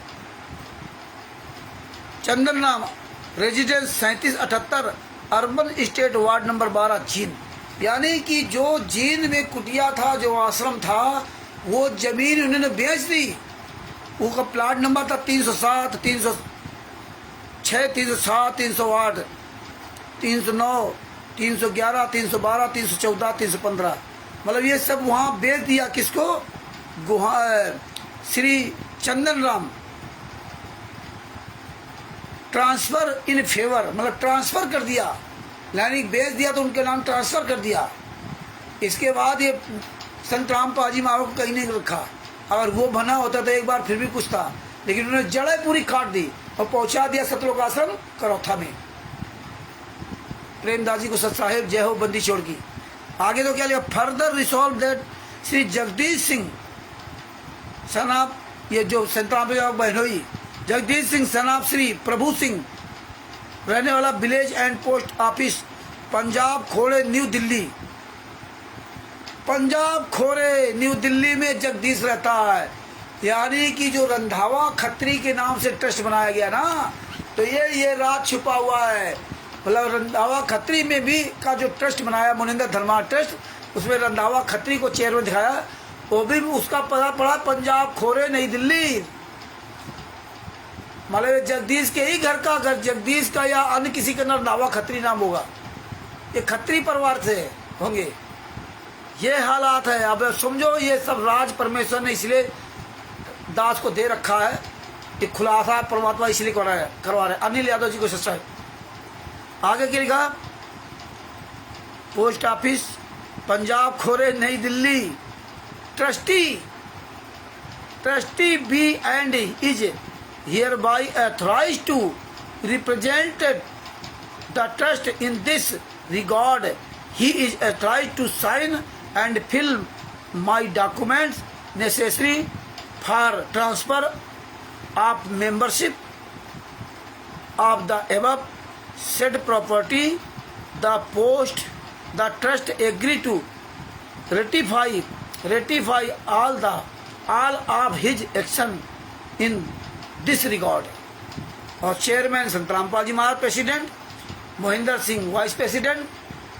[SPEAKER 1] residence 3778 urban state ward number 12 Jind. यानी कि जो जींद में कुटिया था, जो आश्रम था, वो जमीन उन्होंने बेच दी। उसका प्लाट नंबर था 307, 306, 307, 308, 309, 311, 312, 314, 315। मतलब ये सब वहाँ बेच दिया। किसको? Shri Chandan Ram. Transfer in favour मतलब ट्रांसफर कर दिया, यानी बेच दिया तो उनके नाम ट्रांसफर कर दिया। इसके बाद ये संत रामपाल जी महाराज को कहीं नहीं रखा। अगर वो बना होता तो एक बार फिर भी कुछ था, लेकिन उन्होंने जड़ें पूरी काट दी और पहुंचा दिया सतलोक आश्रम करौथा में। प्रेमदास जी को सत साहेब जय हो बंदी छोड़ की। आगे तो क्या लिखा, further resolve that Shri Jagdish Singh son of, ये जो संत रामपाल बहनोई जगदीश सिंह सन ऑफ श्री प्रभु सिंह, रहने वाला village and post office Punjab Khode new Delhi. Punjab खोरे न्यू दिल्ली में जगदीश रहता है। यानी कि जो रंधावा खत्री के नाम से ट्रस्ट बनाया गया ना, तो ये राज छुपा हुआ है। मतलब रंधावा खत्री में भी का जो ट्रस्ट बनाया मुनिंदर धर्मा ट्रस्ट, उसमें रंधावा खत्री को चेयरमैन दिखाया, वो भी उसका पता पड़ा पंजाब खोरे नई दिल्ली। मतलब जगदीश के ही घर का, घर जगदीश का या अन्य किसी का रंधावा खत्री नाम होगा, ये खत्री परिवार से होंगे। ये हालात है। अब समझो ये सब राज परमेश्वर ने इसलिए दास को दे रखा है, ये खुलासा परमात्मा इसलिए करवा रहे। अनिल यादव जी को सच्चा है। आगे क्या लिखा, post office Punjab Khore Nai Delhi, trustee B and is here by authorized to represent the trust in this regard. He is authorized to sign and fill my documents necessary for transfer of membership of the above said property. The trust agree to ratify all of his action in this regard. और chairman Sant Rampal ji Maharaj president, Mohinder Singh vice president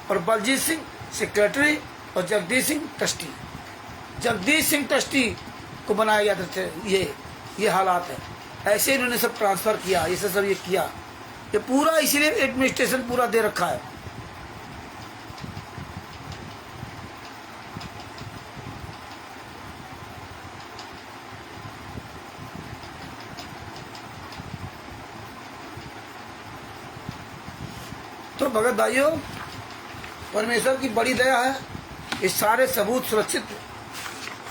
[SPEAKER 1] और बलजीत सिंह सेक्रेटरी और जगदीश सिंह ट्रस्टी। जगदीश सिंह ट्रस्टी को बनाया गया था। ये हालात है। ऐसे इन्होंने सब ट्रांसफर किया, ये सब ये किया, ये पूरा इसीलिए एडमिनिस्ट्रेशन पूरा दे रखा है। तो भगत भाइयों, परमेश्वर की बड़ी दया है, ये सारे सबूत सुरक्षित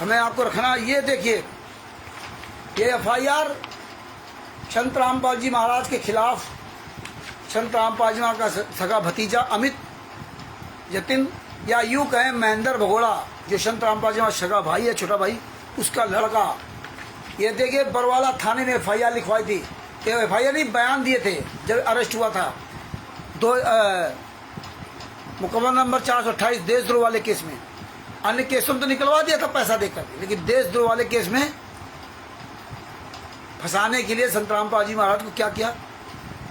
[SPEAKER 1] हमें आपको रखना। ये देखिए, ये FIR संत रामपाल जी महाराज के खिलाफ, संत रामपाल जी महाराज का सगा भतीजा अमित जतिन, या यूँ कहें महेंद्र भगोड़ा, जो संत रामपाल जी महाराज सगा भाई है, छोटा भाई, उसका लड़का। ये देखिए बरवाला थाने में FIR लिखवाई थी। ये FIR नहीं, बयान दिए थे जब अरेस्ट हुआ था। मुकदमा नंबर 428 देशद्रोह वाले केस में। अन्य केसों में तो निकलवा दिया था पैसा देकर, लेकिन देशद्रोह वाले केस में फंसाने के लिए संत रामपाल जी महाराज को क्या किया,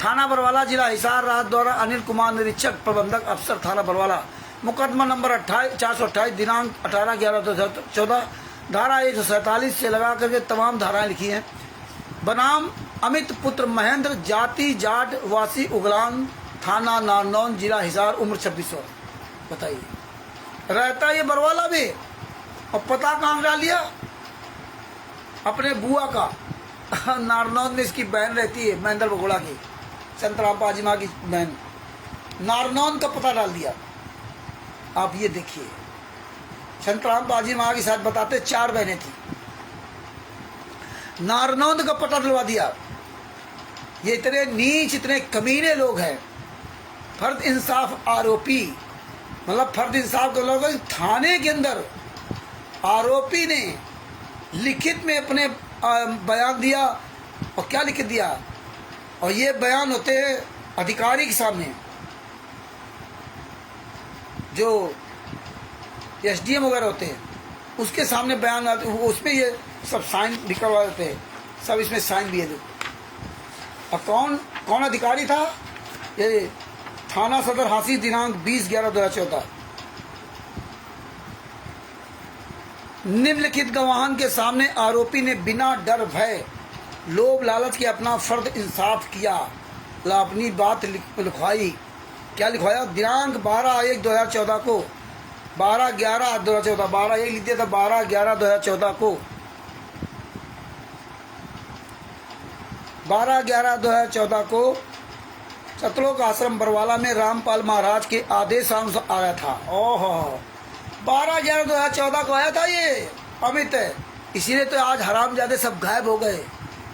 [SPEAKER 1] थाना बरवाला जिला हिसार राहत द्वारा अनिल कुमार निरीक्षक प्रबंधक अफसर थाना बरवाला, मुकदमा नंबर 428 दिनांक 18/11/2014, धारा 147 से लगा करके तमाम धाराएं लिखी हैं। बनाम अमित पुत्र महेंद्र, जाति जाट, वासी उगलान, थाना नारनौन, जिला हिसार, उम्र 26 वर्ष। बताइए, रहता ये बरवाला में और पता कहाँ डाल लिया, अपने बुआ का। नारनौन में इसकी बहन रहती है, महेंद्र भगोड़ा की, संत रामपाल जी माँ की बहन। नारनौन का पता डाल दिया। आप ये देखिए, संत रामपाल जी माँ के साथ बताते 4 बहनें थी, नारनौन का पता डलवा दिया। ये इतने नीच, इतने कमीने लोग हैं। फर्द इंसाफ आरोपी, मतलब फर्द इंसाफ के लोग थाने के अंदर आरोपी ने लिखित में अपने बयान दिया। और क्या लिख दिया, और ये बयान होते हैं अधिकारी के सामने, जो SDM वगैरह होते हैं, उसके सामने बयान आते, उसमें ये सब साइन भी करवा देते हैं, सब इसमें साइन भी है। और कौन अधिकारी था, ये थाना सदर हांसी, दिनांक 20/11/2014। निम्नलिखित गवाहन के सामने आरोपी ने बिना डर भय लोभ लालच के अपना फर्द इंसाफ किया, अपनी बात लिखवाई। क्या लिखवाया, दिनांक 12/1/2014 को, 12/11/2014, 12/1 लिख दिया था, 12/11/2014 को, 12/11/2014 को सतलोक आश्रम बरवाला में रामपाल महाराज के आदेशानुसार आया था। ओहो, 12/11/2014 को आया था ये अमित, इसीलिए तो आज हरामजादे सब गायब हो गए।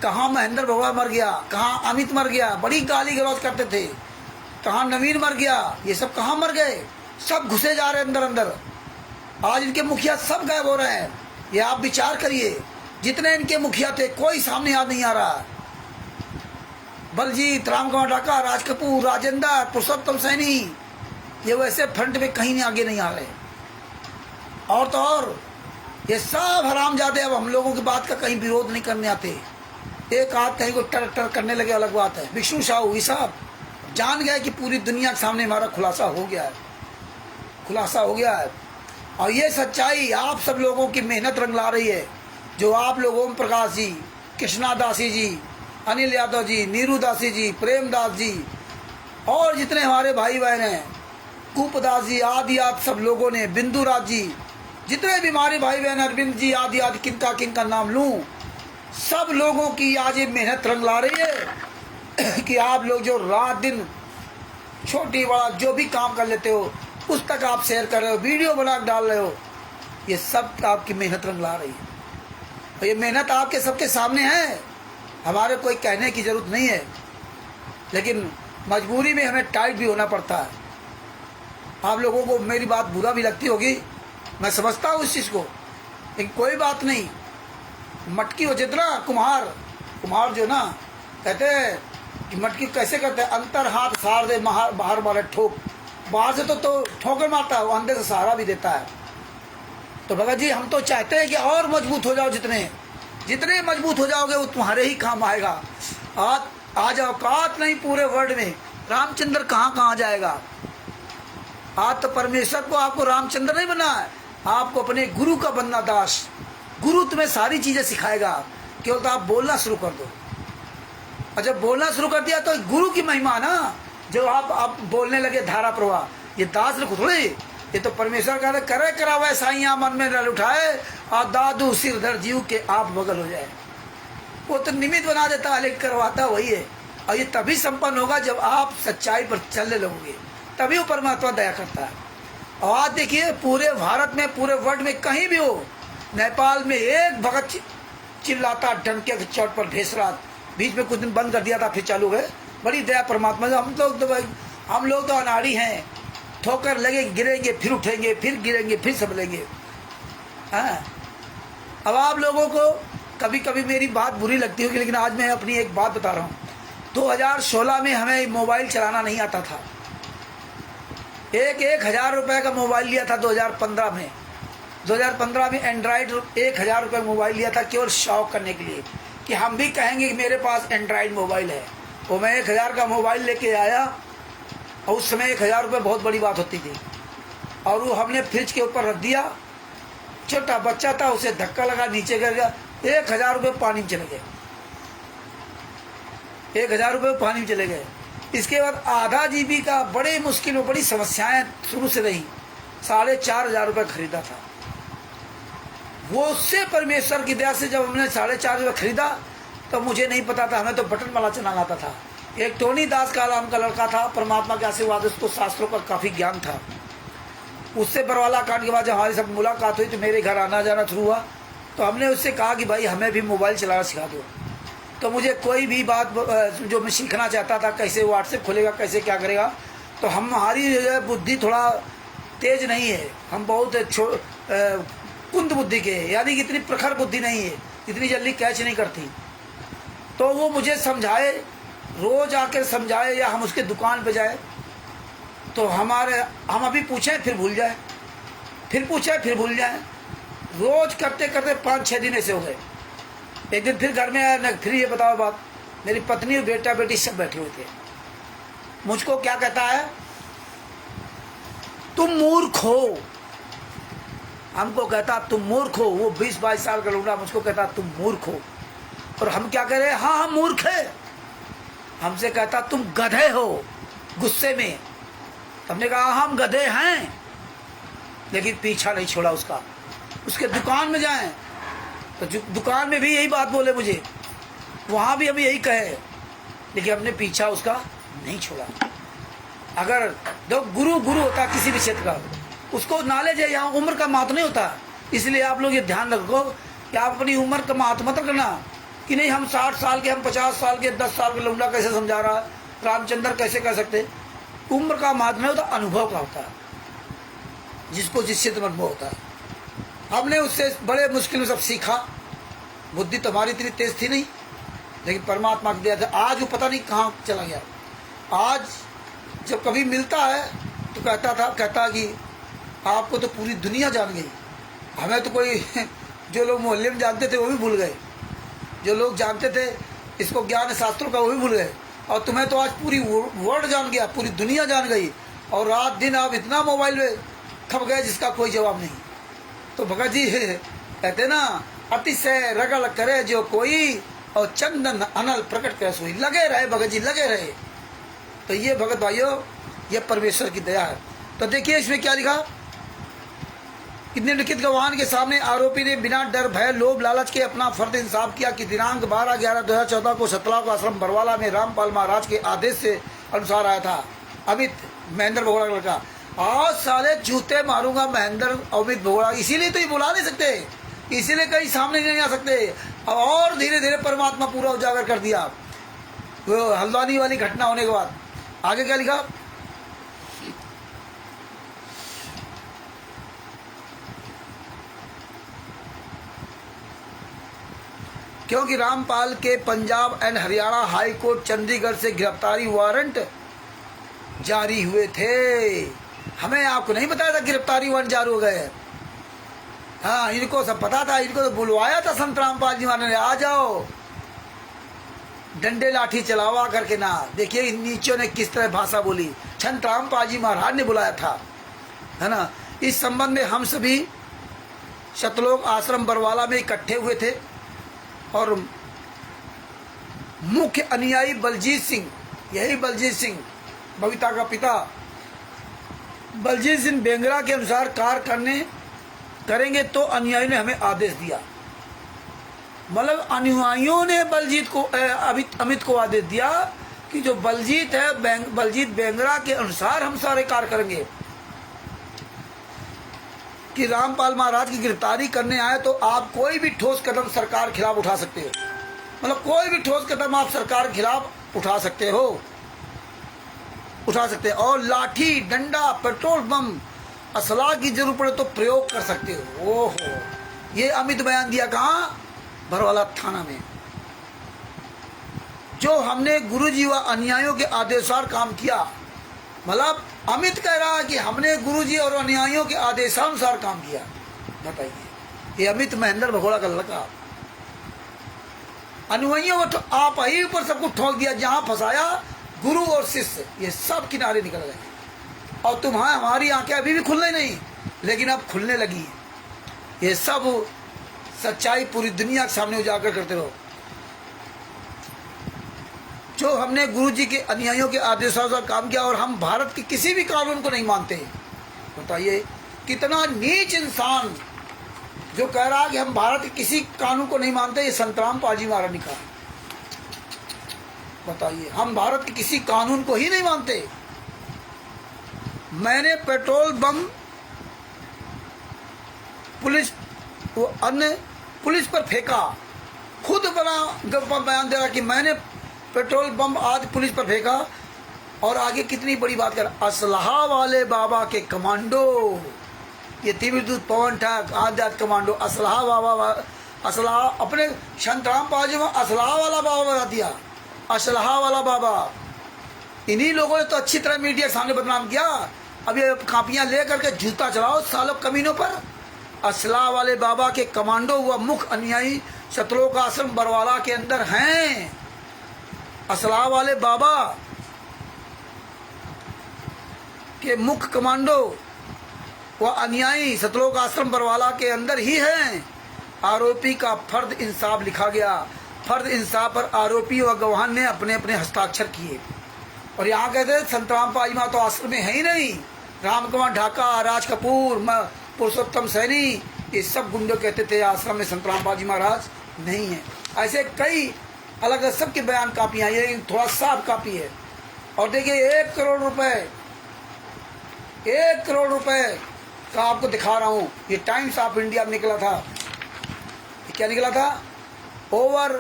[SPEAKER 1] कहाँ महेंद्र भगवा मर गया, कहाँ अमित मर गया, बड़ी गाली गलौज करते थे, कहाँ नवीन मर गया, ये सब कहाँ मर गए, सब घुसे जा रहे हैं अंदर अंदर। आज इनके मुखिया सब गायब हो रहे हैं। ये आप विचार करिए, जितने इनके मुखिया थे कोई सामने याद नहीं आ रहा। बलजीत, रामकुमार डाका, राज कपूर, राजेंद्र, पुरुषोत्तम सैनी, ये वैसे फ्रंट में कहीं आगे नहीं आ रहे। और तो और ये सब हरामजादे अब हम लोगों की बात का कहीं विरोध नहीं करने आते। एक आध कहीं को टर टर करने लगे अलग बात है। विष्णु साहू ये सब जान गए कि पूरी दुनिया के सामने हमारा खुलासा हो गया है, खुलासा हो गया है। और ये सच्चाई आप सब लोगों की मेहनत रंग ला रही है। जो आप लोग ओम प्रकाश जी, कृष्णा दासी जी, अनिल यादव जी, नीरू दासी जी, प्रेमदास जी और जितने हमारे भाई बहन हैं, कूपदास जी आदि आदि सब लोगों ने, बिंदु राज जी, जितने भी हमारे भाई बहन, अरविंद जी आदि आदि, किनका नाम लूँ, सब लोगों की आज ये मेहनत रंग ला रही है कि आप लोग जो रात दिन छोटी बड़ा जो भी काम कर लेते हो, पुस्तक आप शेयर कर रहे हो, वीडियो बना डाल रहे हो, ये सब आपकी मेहनत रंग ला रही है। और ये मेहनत आपके सबके सामने है, हमारे कोई कहने की जरूरत नहीं है, लेकिन मजबूरी में हमें टाइट भी होना पड़ता है। आप लोगों को मेरी बात बुरा भी लगती होगी, मैं समझता हूँ इस चीज़ को, लेकिन कोई बात नहीं। मटकी हो जितना कुम्हार जो ना कहते हैं कि मटकी कैसे करते हैं, अंतर हाथ सार दे बाहर मारे ठोक, बाहर से तो ठोकर मारता है, वो अंदर से सहारा भी देता है। तो भगत जी हम तो चाहते हैं कि और मजबूत हो जाओ, जितने मजबूत हो जाओगे वो तुम्हारे ही काम आएगा। आज औकात नहीं पूरे वर्ल्ड में, रामचंद्र कहाँ जाएगा। आज तो परमेश्वर को आपको रामचंद्र नहीं बनना है, आपको अपने गुरु का बनना दास। गुरु तुम्हें सारी चीजें सिखाएगा, केवल तो आप बोलना शुरू कर दो। और जब बोलना शुरू कर दिया तो गुरु की महिमा ना, जो आप बोलने लगे धारा प्रवाह, ये दास लिखो थोड़े, ये तो परमेश्वर का करे करावे साइया मन में रल उठाए और दादू सिरधर जीव के आप बगल हो जाए। वो तो निमित्त बना देता है, लेकिन करवाता वही है। और ये तभी संपन्न होगा जब आप सच्चाई पर चलने लगोगे, तभी वो परमात्मा दया करता है। और आज देखिए पूरे भारत में, पूरे वर्ल्ड में कहीं भी हो, नेपाल में एक भगत चिल्लाता डंके के चोट पर भेस रहा, बीच में कुछ दिन बंद कर दिया था, फिर चालू है। बड़ी दया परमात्मा। हम लोग तो अनाड़ी हैं, ठोकर लगे गिरेंगे फिर उठेंगे, फिर गिरेंगे फिर संभलेंगे। हाँ, अब आप लोगों को कभी कभी मेरी बात बुरी लगती होगी, लेकिन आज मैं अपनी एक बात बता रहा हूँ। 2016 में हमें मोबाइल चलाना नहीं आता था। 1000 रुपये का मोबाइल लिया था 2015 में। 2015 में एंड्रॉयड 1000 रुपये मोबाइल लिया था, केवल शौक करने के लिए कि हम भी कहेंगे कि मेरे पास एंड्रॉयड मोबाइल है। वो मैं 1000 का मोबाइल लेके आया, और उस समय 1000 रुपये बहुत बड़ी बात होती थी। और वो हमने फ्रिज के ऊपर रख दिया, छोटा बच्चा था, उसे धक्का लगा, नीचे गिर गया, 1000 रुपये पानी में चले गए। 1000 रुपये पानी में चले गए। इसके बाद आधा GB का बड़े मुश्किल में, बड़ी समस्याएं शुरू से रही, 4500 रुपये खरीदा था। वो उससे परमेश्वर की दया से जब हमने 4500 रुपये खरीदा, तो मुझे नहीं पता था, हमें तो बटन वाला चलाना आता था। एक टोनी दास का नाम का लड़का था, परमात्मा के आशीर्वाद, उसको शास्त्रों का काफ़ी ज्ञान था। उससे बरवाला कांड के बाद जब हमारी सब मुलाकात हुई, तो मेरे घर आना जाना शुरू हुआ, तो हमने उससे कहा कि भाई हमें भी मोबाइल चलाना सिखा दो। तो मुझे कोई भी बात जो मैं सीखना चाहता था, कैसे व्हाट्सएप खोलेगा, कैसे क्या करेगा, तो हमारी बुद्धि थोड़ा तेज नहीं है, हम बहुत कुंद बुद्धि के, यानी कि इतनी प्रखर बुद्धि नहीं है, इतनी जल्दी कैच नहीं करती। तो वो मुझे समझाए, रोज आकर समझाए, या हम उसके दुकान पे जाए तो हम अभी पूछें फिर भूल जाए, फिर पूछे फिर भूल जाए। रोज करते करते 5-6 दिन ऐसे हो गए। एक दिन फिर घर में आया ना, फिर ये बताओ बात, मेरी पत्नी और बेटा बेटी सब बैठे हुए थे। मुझको क्या कहता है, तुम मूर्ख हो। हमको कहता तुम मूर्ख हो। वो 20-22 साल का लौंडा मुझको कहता तुम मूर्ख हो। और हम क्या कह रहे हैं, हाँ हम मूर्ख है। हमसे कहता तुम गधे हो, गुस्से में। हमने कहा हम गधे हैं, लेकिन पीछा नहीं छोड़ा उसका। उसके दुकान में जाएं तो दुकान में भी यही बात बोले मुझे, वहाँ भी हम यही कहे, लेकिन हमने पीछा उसका नहीं छोड़ा। अगर दो गुरु होता किसी भी क्षेत्र का, उसको नॉलेज है, यहाँ उम्र का महत्व नहीं होता। इसलिए आप लोग ये ध्यान रखो कि आप अपनी उम्र का महत्व मत करना कि नहीं हम 60 साल के, हम 50 साल के, 10 साल के लौंडा कैसे समझा रहा है, रामचंद्र कैसे कह सकते। उम्र का महत्व नहीं होता, अनुभव का होता है, जिसको जिससे अनुभव होता है। हमने उससे बड़े मुश्किल में सब सीखा। बुद्धि तो हमारी इतनी तेज थी नहीं, लेकिन परमात्मा को दिया था। आज वो पता नहीं कहाँ चला गया। आज जब कभी मिलता है तो कहता कि आपको तो पूरी दुनिया जान गई, हमें तो कोई जो लोग मोहल्ले में जानते थे वो भी भूल गए, जो लोग जानते थे इसको ज्ञान शास्त्रों का वो भी भूल गए, और तुम्हें तो आज पूरी वर्ल्ड जान गया, पूरी दुनिया जान गई, और रात दिन आप इतना मोबाइल में खप गए जिसका कोई जवाब नहीं। तो भगत जी कहते ना, अतिशय रगड़ करे जो कोई, और चंदन अनल प्रकट करे सोई। लगे रहे भगत जी, लगे रहे। तो ये भगत भाइयों, ये परमेश्वर की दया है। तो देखिए इसमें क्या लिखा कि निम्नलिखित गवाह के सामने आरोपी ने बिना डर भय लोभ लालच के अपना फर्द इंसाफ किया कि दिनांक 12/11/2014 को सतलाव का आश्रम बरवाला में रामपाल महाराज के आदेश से अनुसार आया था। अमित महेंद्र भगोड़ा का लड़का। आज साले जूते मारूंगा महेंद्र अमित भगोड़ा, इसीलिए तो ये बुला नहीं सकते, इसीलिए कहीं सामने नहीं आ सकते। और धीरे धीरे परमात्मा पूरा उजागर कर दिया वो हल्द्वानी वाली घटना होने के बाद। आगे क्या लिखा, क्योंकि रामपाल के Punjab and Haryana high court Chandigarh से गिरफ्तारी वारंट जारी हुए थे। हमें आपको नहीं बताया था गिरफ्तारी वारंट जारी हो गए। हाँ, इनको सब पता था, इनको तो बुलवाया था संत रामपाल जी महाराज ने, आ जाओ डंडे लाठी चलावा करके ना। देखिए इन नीचों ने किस तरह भाषा बोली, संत रामपाल जी महाराज ने बुलाया था, है ना। इस संबंध में हम सभी सतलोक आश्रम बरवाला में इकट्ठे हुए थे, और मुख्य अनुयायी बलजीत सिंह, यही बलजीत सिंह बबीता का पिता बलजीत सिंह बेंगरा के अनुसार कार्य करेंगे तो अनुयायी ने हमें आदेश दिया। मतलब अनुयायियों ने बलजीत को अमित को आदेश दिया कि जो बलजीत है बलजीत बेंगरा के अनुसार हम सारे कार्य करेंगे, कि रामपाल महाराज की गिरफ्तारी करने आए तो आप कोई भी ठोस कदम सरकार के खिलाफ उठा सकते हो। मतलब कोई भी ठोस कदम आप सरकार के खिलाफ उठा सकते हो, और लाठी डंडा पेट्रोल बम असला की जरूरत पड़े तो प्रयोग कर सकते हो। ओहो, ये अमित बयान दिया कहाँ, बरवाला थाना में। जो हमने गुरुजी व अनुयायियों के आदेशानुसार काम किया। मतलब अमित कह रहा है कि हमने गुरुजी और अनुयायियों के आदेशानुसार काम किया। बताइए, ये अमित महेंद्र भगोड़ा का लड़का अनुयायियों को आप ही ऊपर सबको ठोक दिया, जहां फंसाया गुरु और शिष्य ये सब किनारे निकल गए। और तुम्हारा हमारी आंखें अभी भी खुलने नहीं, लेकिन अब खुलने लगी। ये सब सच्चाई पूरी दुनिया के सामने उजागर करते रहो। जो हमने गुरुजी के अनुयायियों के आदेशानुसार काम किया, और हम भारत के किसी भी कानून को नहीं मानते। बताइए कितना नीच इंसान जो कह रहा है कि हम भारत के किसी कानून को नहीं मानते। ये संत रामपाल जी महाराज ने कहा। बताइए, हम भारत के किसी कानून को ही नहीं मानते। मैंने पेट्रोल बम पुलिस पर फेंका, खुद बयान दे रहा कि मैंने पेट्रोल बम आदि पुलिस पर फेंका। और आगे कितनी बड़ी बात कर, असलहा वाले बाबा के कमांडो, ये तीव्रदूत पवन ठाक आध्यात्म कमांडो, असलहा बाबा, असलहा अपने संत रामपाल जी में असलहा वाला बाबा बता दिया, असलहा वाला बाबा। इन्हीं लोगों ने तो अच्छी तरह मीडिया के सामने बदनाम किया। अब ये कापियां लेकर के जूता चलाओ सालों कमीनों पर। असलहा वाले बाबा के कमांडो व मुख्य अनुयायी सतलोक आश्रम बरवाला के अंदर हैं। असलहा वाले बाबा के मुख्य कमांडो व अनुयायी सतलोक आश्रम बरवाला के अंदर ही हैं। आरोपी का फर्द इंसाफ लिखा गया। फर्द इंसाफ पर आरोपी व गवाह ने अपने अपने हस्ताक्षर किए। और यहाँ कहते हैं संत रामपाल जी तो आश्रम में है ही नहीं। राम कुमार ढाका, राज कपूर, पुरुषोत्तम सैनी, ये सब गुंडे कहते थे आश्रम में संत रामपाल जी महाराज नहीं है। ऐसे कई अलग अलग सबके बयान कापियाँ, ये थोड़ा साफ कापी है। और देखिए 1 करोड़ रुपए का आपको दिखा रहा हूँ। ये टाइम्स ऑफ इंडिया में निकला था। ये क्या निकला था? ओवर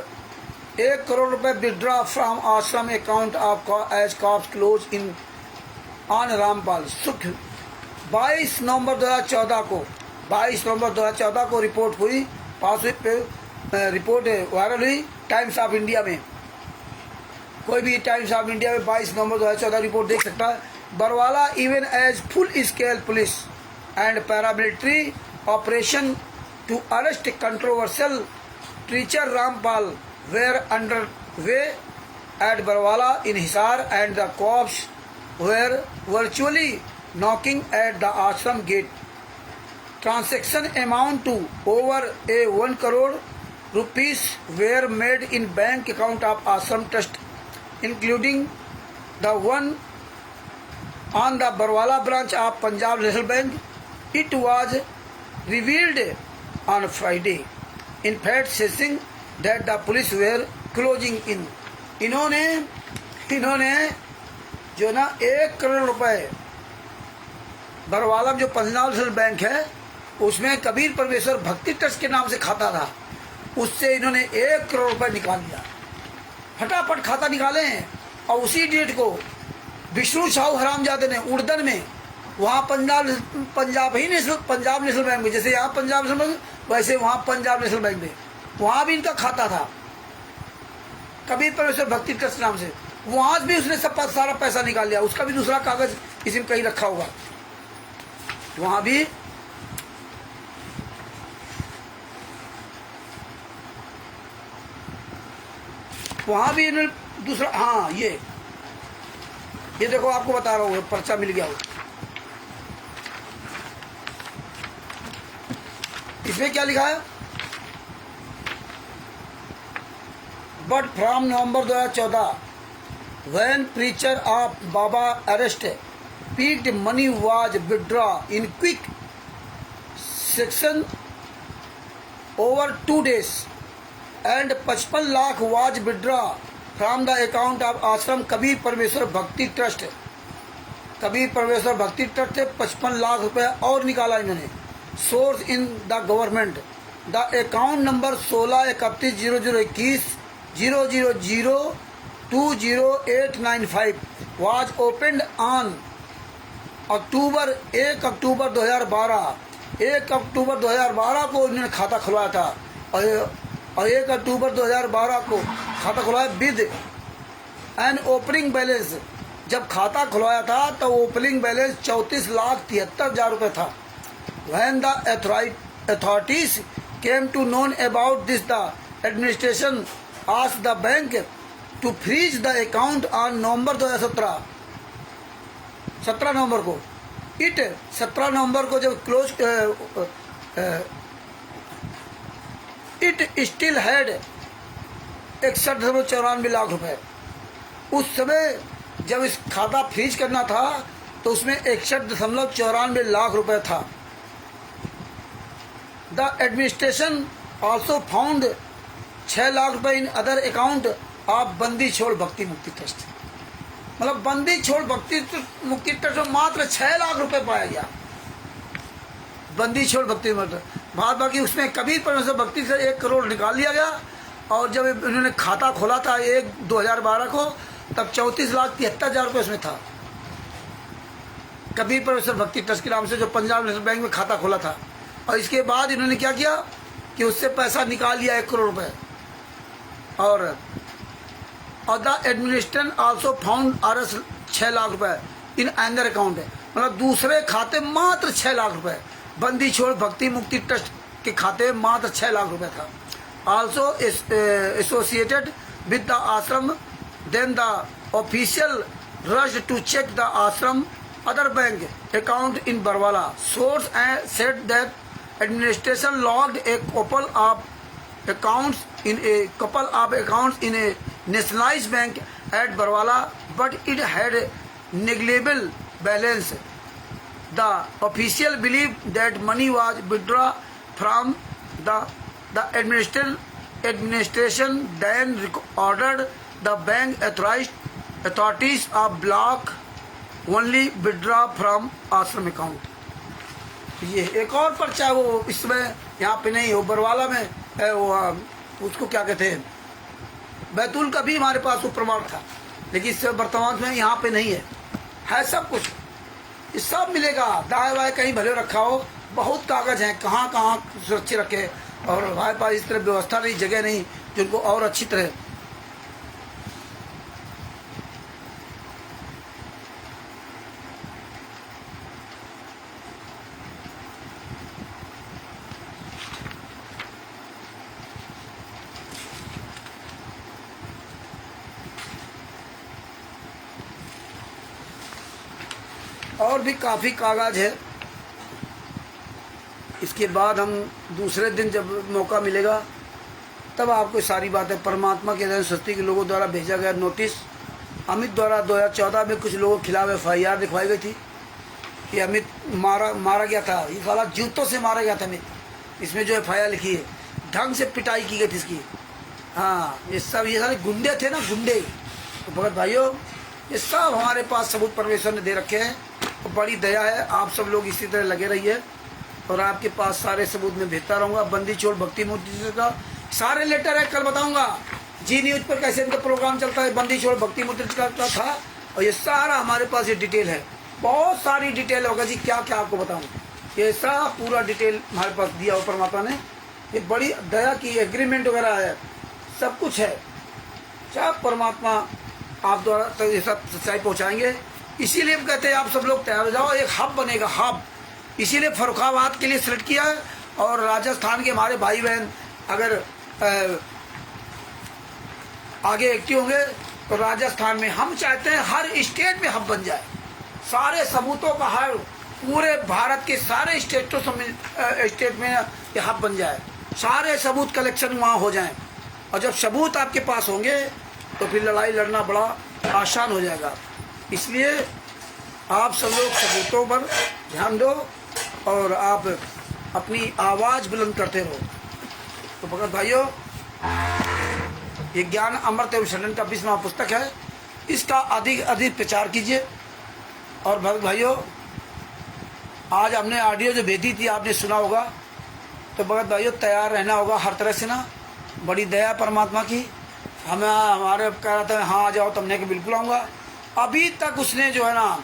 [SPEAKER 1] 1 करोड़ रुपए withdraw from ashram account of as cops close in on Rampal सुख। 22 नवंबर 2014 को 22 नवंबर 2014 को रिपोर्ट हुई, पास हुई पे रिपोर्ट वायरल हुई टाइम्स ऑफ इंडिया में। कोई भी टाइम्स ऑफ इंडिया में 22 नवंबर 2014 रिपोर्ट देख सकता है। Barwala even as full scale police and paramilitary operation to arrest controversial teacher Rampal were under way at Barwala in Hisar and the cops were virtually knocking at the ashram gate. Transaction amount to over 1 crore rupees were made in bank account of ashram trust, including the one on the Barwala branch of Punjab National Bank. It was revealed on Friday. In fact, saying that the police were closing in. इन्होंने जो ना 1 करोड़ रुपए बरवाला में जो पंजाब नेशनल बैंक है उसमें कबीर परमेश्वर भक्ति ट्रस्ट के नाम से खाता था, उससे इन्होंने 1 करोड़ रुपए निकाल लिया। फटाफट खाता निकाले हैं। और उसी डेट को विष्णु साहू हरामजादे ने उड़दन में वहाँ पंजाब नेशनल बैंक में, जैसे यहाँ पंजाब नेशनल बैंक वैसे वहाँ पंजाब नेशनल बैंक में वहाँ भी इनका खाता था कबीर परमेश्वर भक्ति ट्रस्ट नाम से। वहाँ भी उसने सब सारा पैसा निकाल लिया। उसका भी दूसरा कागज किसी में कहीं रखा होगा। वहाँ भी इन्होंने दूसरा, हाँ ये देखो आपको बता रहा हूँ, पर्चा मिल गया हो। इसमें क्या लिखा है? But from November 2014 when preacher of Baba arrest peaked money was withdrawn in quick succession over 2 days and 55 lakh was withdrawn from the account of Ashram Kabir Parmeshwar Bhakti Trust. Kabir परमेश्वर भक्ति ट्रस्ट से 55 लाख रुपए और निकाला इन्होंने। Source in the government the account number 16/31/00020895 was opened on अक्टूबर 1 अक्टूबर 2012 को इन्होंने खाता खुलवाया था। और 1 अक्टूबर 2012 को खाता खुलवाया विद एन ओपनिंग बैलेंस। जब खाता खुलवाया था तो ओपनिंग बैलेंस 34,73,000 रुपये था। When the authorities came to know about this, the administration asked the bank to freeze the account on November 2017। 17 नवंबर को 17 नवंबर को जब close it still had 61.94 lakh रुपए। उस समय जब इस खाता फ्रीज करना था तो उसमें 61.94 लाख रुपए था। The administration also found 6 lakh रुपए इन अदर अकाउंट ऑफ बंदी छोड़ भक्ति मुक्ति ट्रस्ट। मतलब बंदी छोड़ भक्ति मुक्ति ट्रस्ट में मात्र 6 लाख रुपए पाया गया। बंदी छोड़ भक्ति बाद बाकी उसमें कबीर परमेश्वर भक्ति से 1 करोड़ निकाल लिया गया। और जब इन्होंने खाता खोला था 2012 को तब 34,73,000 रुपये उसमें था। कबीर परमेश्वर भक्ति ट्रस्ट के नाम से जो पंजाब नेशनल बैंक में खाता खोला था। और इसके बाद इन्होंने क्या किया कि उससे पैसा निकाल लिया 1 करोड़ रुपए। और the administration also found RS 6 lakh रुपए इन अदर अकाउंट है। मतलब दूसरे खाते मात्र 6 लाख रुपए। बंदी छोड़ भक्ति मुक्ति ट्रस्ट के खाते में मात्र 6 लाख रुपए था। आल्सो एसोसिएटेड विद द आश्रम। Then the official rushed to check the ashram other bank account in Barwala. Source said that administration logged a couple of accounts in a nationalized bank at Barwala, but it had negligible balance. The official believed that money was withdrawn from the administration then ordered the bank authorities of block only withdraw from ashram account। ये एक और पर्चा है, वो इसमें यहाँ पे नहीं, वो बरवाला में है, वो उसको क्या कहते हैं, बैतूल का भी हमारे पास वो प्रमाण था, लेकिन इससे वर्तमान में यहाँ पे नहीं है सब कुछ, ये सब मिलेगा। दाएं बाएं कहीं भले रखा हो, बहुत कागज हैं, कहाँ कहाँ सुरक्षित रखे, और हमारे पास इस तरह व्यवस्था नहीं, जगह नहीं जिनको और अच्छी तरह। और भी काफ़ी कागज है। इसके बाद हम दूसरे दिन जब मौका मिलेगा तब आपको सारी बातें, परमात्मा के दया सस्ती के लोगों द्वारा भेजा गया नोटिस, अमित द्वारा 2014 में कुछ लोगों के खिलाफ FIR दिखवाई गई थी कि अमित मारा गया था, ये साला जूतों से मारा गया था अमित, इसमें जो FIR लिखी है, ढंग से पिटाई की गई थी इसकी। हाँ, ये सब ये सारे गुंडे थे ना, गुंडे। तो भगत भाइयों, ये सब हमारे पास सबूत परमेश्वर ने दे रखे हैं, तो बड़ी दया है। आप सब लोग इसी तरह लगे रहिए और आपके पास सारे सबूत में भेजता रहूँगा। बंदी छोड़ भक्ति मूर्ति का सारे लेटर है, कल बताऊँगा जी न्यूज़ पर कैसे इनका प्रोग्राम चलता है, बंदी छोड़ भक्ति मूर्ति का था, और ये सारा हमारे पास ये डिटेल है, बहुत सारी डिटेल होगा जी, क्या क्या आपको बताऊँ, ये सब पूरा डिटेल हमारे पास दिया हो परमात्मा ने। ये बड़ी दया की, एग्रीमेंट वगैरह है, सब कुछ है, सब परमात्मा आप द्वारा तक ये सब सच्चाई पहुँचाएंगे। इसीलिए हम कहते हैं आप सब लोग तैयार हो जाओ, एक हब बनेगा, हब। इसीलिए फर्रुखाबाद के लिए सिलेक्ट किया है, और राजस्थान के हमारे भाई बहन अगर आगे एक्टिव होंगे तो राजस्थान में हम चाहते हैं हर स्टेट में हब बन जाए, सारे सबूतों का, हर पूरे भारत के सारे स्टेट में ये हब बन जाए, सारे सबूत कलेक्शन वहाँ हो जाए, और जब सबूत आपके पास होंगे तो फिर लड़ाई लड़ना बड़ा आसान हो जाएगा। इसलिए आप सब लोग सबूतों पर ध्यान दो और आप अपनी आवाज़ बुलंद करते रहो। तो भगत भाइयों, ये ज्ञान अमृत एवं शरण का 20वां पुस्तक है, इसका अधिक अधिक प्रचार कीजिए। और भगत भाइयों, आज हमने ऑडियो जो भेजी थी आपने सुना होगा, तो भगत भाइयों तैयार रहना होगा हर तरह से ना, बड़ी दया परमात्मा की। हमें हमारे कह रहा था हाँ आ जाओ, तुमने कि बिल्कुल आऊँगा। अभी तक उसने जो है ना,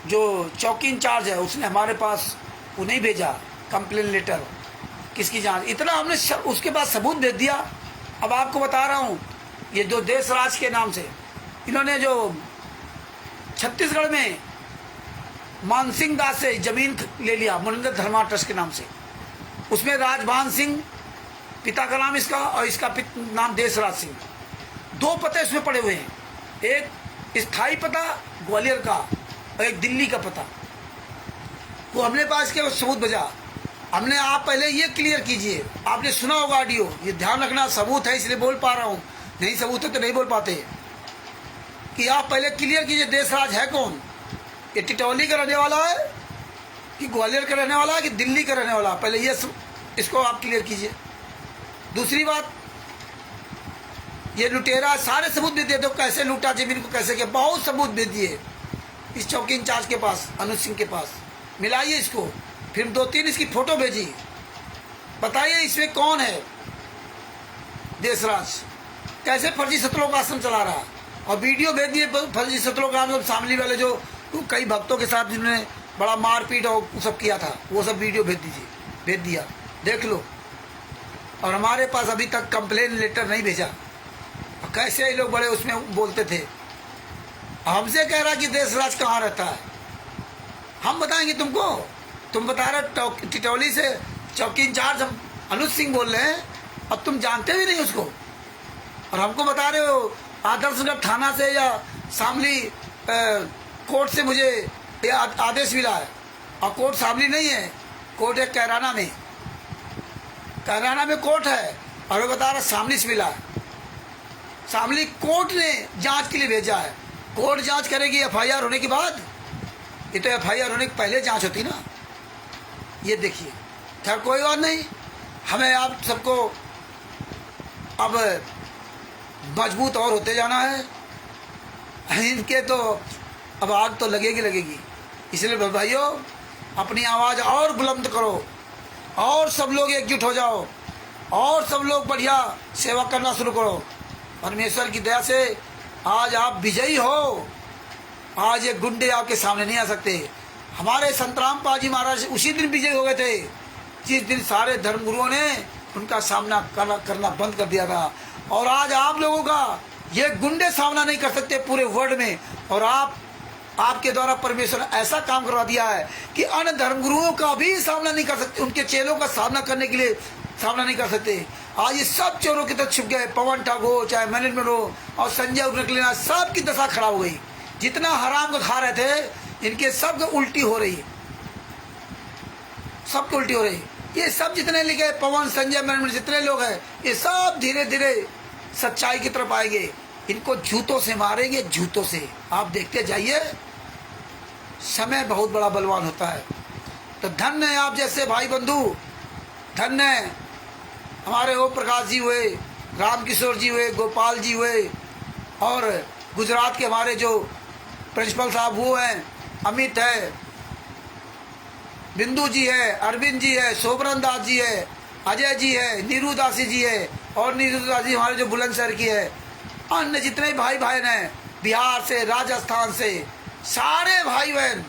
[SPEAKER 1] जो चौकी इंचार्ज है, उसने हमारे पास वो नहीं भेजा कंप्लेन लेटर, किसकी जांच, इतना हमने उसके बाद सबूत भेज दिया। अब आपको बता रहा हूँ, ये जो देशराज के नाम से इन्होंने जो छत्तीसगढ़ में मानसिंह दास से जमीन ले लिया, मुनिंदर धर्मा ट्रस्ट के नाम से, उसमें राजभान सिंह पिता का नाम इसका, और इसका नाम देशराज सिंह, 2 पते उसमें पड़े हुए हैं, एक स्थायी पता ग्वालियर का और एक दिल्ली का पता। वो हमने पास के सबूत भेजा, हमने आप पहले ये क्लियर कीजिए, आपने सुना होगा ऑडियो, ये ध्यान रखना, सबूत है इसलिए बोल पा रहा हूँ, नहीं सबूत है तो नहीं बोल पाते, कि आप पहले क्लियर कीजिए देशराज है कौन, ये टिटौली का रहने वाला है कि ग्वालियर का रहने वाला है कि दिल्ली का रहने वाला, पहले ये इसको आप क्लियर कीजिए। दूसरी बात, ये लुटेरा, सारे सबूत दे दो, कैसे लूटा जमीन को, कैसे किया, बहुत सबूत दे दिए इस चौकी इंचार्ज के पास, अनुज सिंह के पास, मिलाइए इसको। फिर 2-3 इसकी फोटो भेजी, बताइए इसमें कौन है देशराज, कैसे फर्जी सत्रलोक आश्रम चला रहा, और वीडियो भेज दिए फर्जी सत्रलोक आश्रम शामली वाले जो कई भक्तों के साथ जिन्होंने बड़ा मारपीट और सब किया था, वो सब वीडियो भेज दिया, देख लो। और हमारे पास अभी तक कंप्लेन लेटर नहीं भेजा, कैसे ये लोग बड़े उसमें बोलते थे, हमसे कह रहा कि देशराज कहाँ रहता है, हम बताएंगे तुमको, तुम बता रहे टिटौली से चौकी इंचार्ज हम अनुज सिंह बोल रहे हैं, और तुम जानते भी नहीं उसको, और हमको बता रहे हो आदर्शगढ़ थाना से या शामली कोर्ट से मुझे ये आदेश मिला है, और कोर्ट शामली नहीं है, कोर्ट है कैराना में, कैराना में कोर्ट है, और वो बता रहा शामली से मिला है। शामली कोर्ट ने जांच के लिए भेजा है, कोर्ट जांच करेगी FIR होने के बाद, ये तो FIR होने के पहले जांच होती ना। ये देखिए, खैर कोई बात नहीं, हमें आप सबको अब मजबूत और होते जाना है, इनके तो अब आग तो लगेगी। इसलिए भाइयों, अपनी आवाज़ और बुलंद करो और सब लोग एकजुट हो जाओ और सब लोग बढ़िया सेवा करना शुरू करो। परमेश्वर की दया से आज आप विजयी हो। आज ये गुंडे आपके सामने नहीं आ सकते। हमारे संत रामपाल जी महाराज उसी दिन विजयी हो गए थे जिस दिन सारे धर्मगुरुओं ने उनका सामना करना बंद कर दिया था। और आज आप लोगों का ये गुंडे सामना नहीं कर सकते पूरे वर्ल्ड में। और आपके द्वारा परमेश्वर ने ऐसा काम करवा दिया है कि अन्य धर्मगुरुओं का भी सामना नहीं कर सकते, उनके चेलों का सामना करने के लिए सामना नहीं कर सकते। आज ये सब चोरों की तरफ छुप गए। पवन ठाकुर हो चाहे मैनेजमेंट हो और संजय उर्लेना, सब की दशा खराब हो गई। जितना हराम को खा रहे थे इनके सब को उल्टी हो रही है, सबको उल्टी हो रही है। ये सब जितने लिखे पवन संजय मैनेजमेंट जितने लोग हैं ये सब धीरे धीरे सच्चाई की तरफ आएंगे। इनको जूतों से मारेंगे, जूतों से। आप देखते जाइए, समय बहुत बड़ा बलवान होता है। तो धन्य है आप जैसे भाई बंधु, धन्य है हमारे ओम प्रकाश जी हुए, रामकिशोर जी हुए, गोपाल जी हुए और गुजरात के हमारे जो प्रिंसिपल साहब वो हैं, अमित है, बिंदु जी है, अरविंद जी है, शोभरन दास जी है, अजय जी है, नीरू दासी जी है और नीरू दासी हमारे जो बुलंदशहर की है। अन्य जितने भाई बहन हैं बिहार से, राजस्थान से, सारे भाई बहन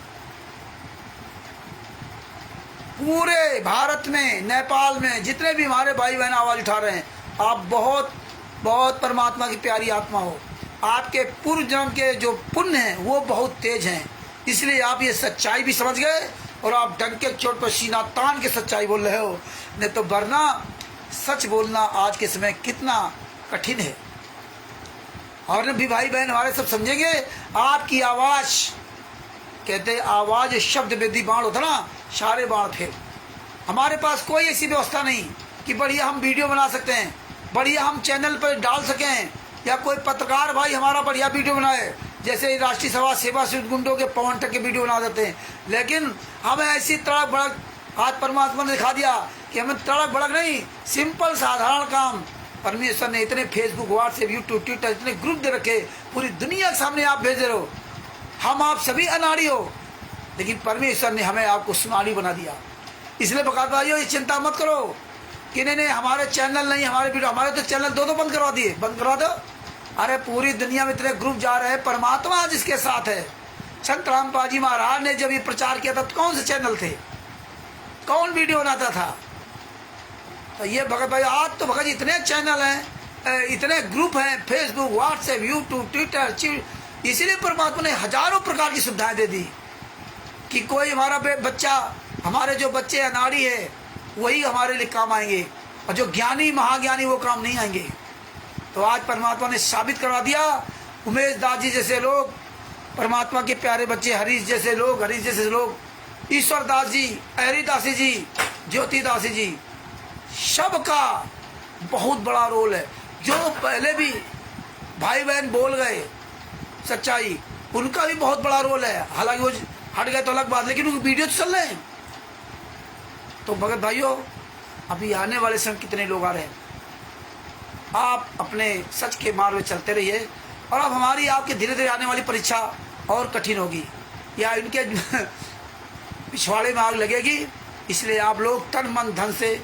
[SPEAKER 1] पूरे भारत में, नेपाल में जितने भी हमारे भाई बहन आवाज उठा रहे हैं, आप बहुत बहुत परमात्मा की प्यारी आत्मा हो। आपके पूर्व जन्म के जो पुण्य हैं वो बहुत तेज हैं, इसलिए आप ये सच्चाई भी समझ गए और आप डंके चोट पर सीना तान के सच्चाई बोल रहे हो। नहीं तो वरना सच बोलना आज के समय कितना कठिन है। और भी भाई बहन हमारे सब समझेंगे आपकी आवाज, कहते आवाज शब्द वेदी बाण होता ना, सारे बाण थे। हमारे पास कोई ऐसी व्यवस्था नहीं कि बढ़िया हम वीडियो बना सकते हैं, बढ़िया हम चैनल पर डाल सकें, या कोई पत्रकार भाई हमारा बढ़िया वीडियो बनाए जैसे राष्ट्रीय सभा सेवा से गुंडों के पवन टक के वीडियो बना देते हैं। लेकिन हमें ऐसी तड़क भड़क आज परमात्मा ने दिखा दिया कि हमें तड़क भड़क नहीं, सिंपल साधारण काम परमेश्वर ने इतने फेसबुक, व्हाट्सएप, यूट्यूब, ट्विटर इतने ग्रुप दे रखे, पूरी दुनिया के सामने आप भेज रहे हो। हम आप सभी अनाड़ी हो, लेकिन परमेश्वर ने हमें आपको सुनाड़ी बना दिया। इसलिए बकात भाइयों ये चिंता मत करो कि नहीं हमारे चैनल नहीं, हमारे वीडियो, हमारे तो चैनल दो बंद करवा दिए, बंद करवा दो। अरे पूरी दुनिया में इतने ग्रुप जा रहे हैं, परमात्मा जिसके साथ है। संत रामपाल जी महाराज ने जब ये प्रचार किया था तो कौन से चैनल थे, कौन वीडियो बनाता था? तो ये भगत भाई आज तो भगत इतने चैनल हैं, इतने ग्रुप हैं, फेसबुक, व्हाट्सएप, यूट्यूब, ट्विटर, इसीलिए परमात्मा ने हजारों प्रकार की सुविधाएं दे दी कि कोई हमारा बच्चा, हमारे जो बच्चे अनाड़ी है वही हमारे लिए काम आएंगे और जो ज्ञानी महाज्ञानी वो काम नहीं आएंगे। तो आज परमात्मा ने साबित करवा दिया। उमेश दास जी जैसे लोग, परमात्मा के प्यारे बच्चे हरीश जैसे लोग, ईश्वर दास जी, हरी दासी जी, ज्योति दासी जी, सबका बहुत बड़ा रोल है। जो पहले भी भाई बहन बोल गए सच्चाई, उनका भी बहुत बड़ा रोल है। हालांकि वो हट गए तो अलग बात, लेकिन उनके वीडियो तो चल रहे हैं। तो भगत भाइयों अभी आने वाले समय कितने लोग आ रहे हैं, आप अपने सच के मार्ग में चलते रहिए। और अब हमारी आपके धीरे धीरे आने वाली परीक्षा और कठिन होगी, या इनके पिछवाड़े में आग लगेगी। इसलिए आप लोग तन मन धन से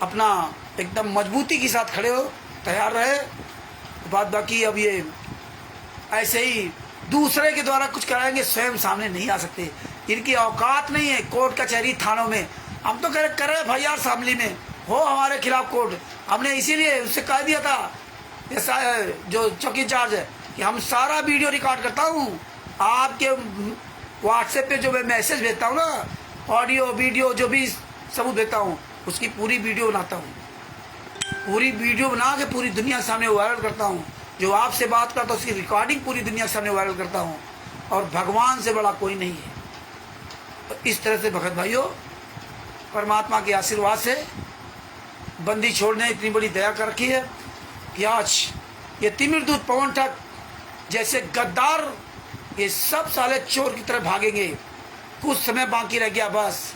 [SPEAKER 1] अपना एकदम मजबूती के साथ खड़े हो, तैयार रहे। बात बाकी अब ये ऐसे ही दूसरे के द्वारा कुछ कराएंगे, स्वयं सामने नहीं आ सकते, इनकी औकात नहीं है। कोर्ट कचहरी थानों में हम तो करे भाई यार, शामली में हो हमारे खिलाफ कोर्ट, हमने इसीलिए उससे कह दिया था ऐसा जो चौकी इंचार्ज है कि हम सारा वीडियो रिकॉर्ड करता हूँ, आपके व्हाट्सएप पे जो मैं मैसेज भेजता हूँ ना, ऑडियो वीडियो जो भी सबूत देता हूँ, उसकी पूरी वीडियो बनाता हूँ, पूरी वीडियो बना के पूरी दुनिया के सामने वायरल करता हूँ। जो आपसे बात करता हूँ उसकी रिकॉर्डिंग पूरी दुनिया के सामने वायरल करता हूँ। और भगवान से बड़ा कोई नहीं है। तो इस तरह से भगत भाइयों परमात्मा के आशीर्वाद से बंदी छोड़ने इतनी बड़ी दया कर रखी है कि आज ये तिमिरदूत पवन ठग जैसे गद्दार ये सब साले चोर की तरह भागेंगे। कुछ समय बाकी रह गया, बस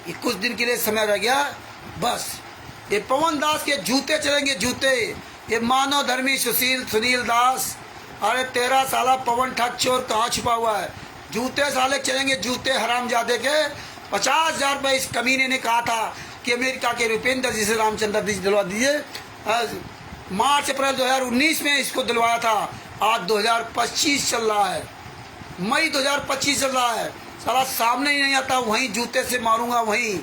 [SPEAKER 1] ये कुछ दिन के लिए समय रह गया, बस ये पवन दास के जूते चलेंगे, जूते। ये मानव धर्मी सुनील दास, अरे तेरा साला पवन ठग चोर कहाँ छुपा हुआ है? जूते साले चलेंगे, जूते हरामजादे के। 50,000 रुपये इस कमीने ने कहा था कि अमेरिका के रुपेंद्र जी से रामचंद्र जी दिलवा दीजिए। मार्च अप्रैल 2019 में इसको दिलवाया था। आज 2025 चल रहा है, मई 2025 चल रहा है। साला सामने ही नहीं आता, वहीं जूते से मारूंगा। वहीं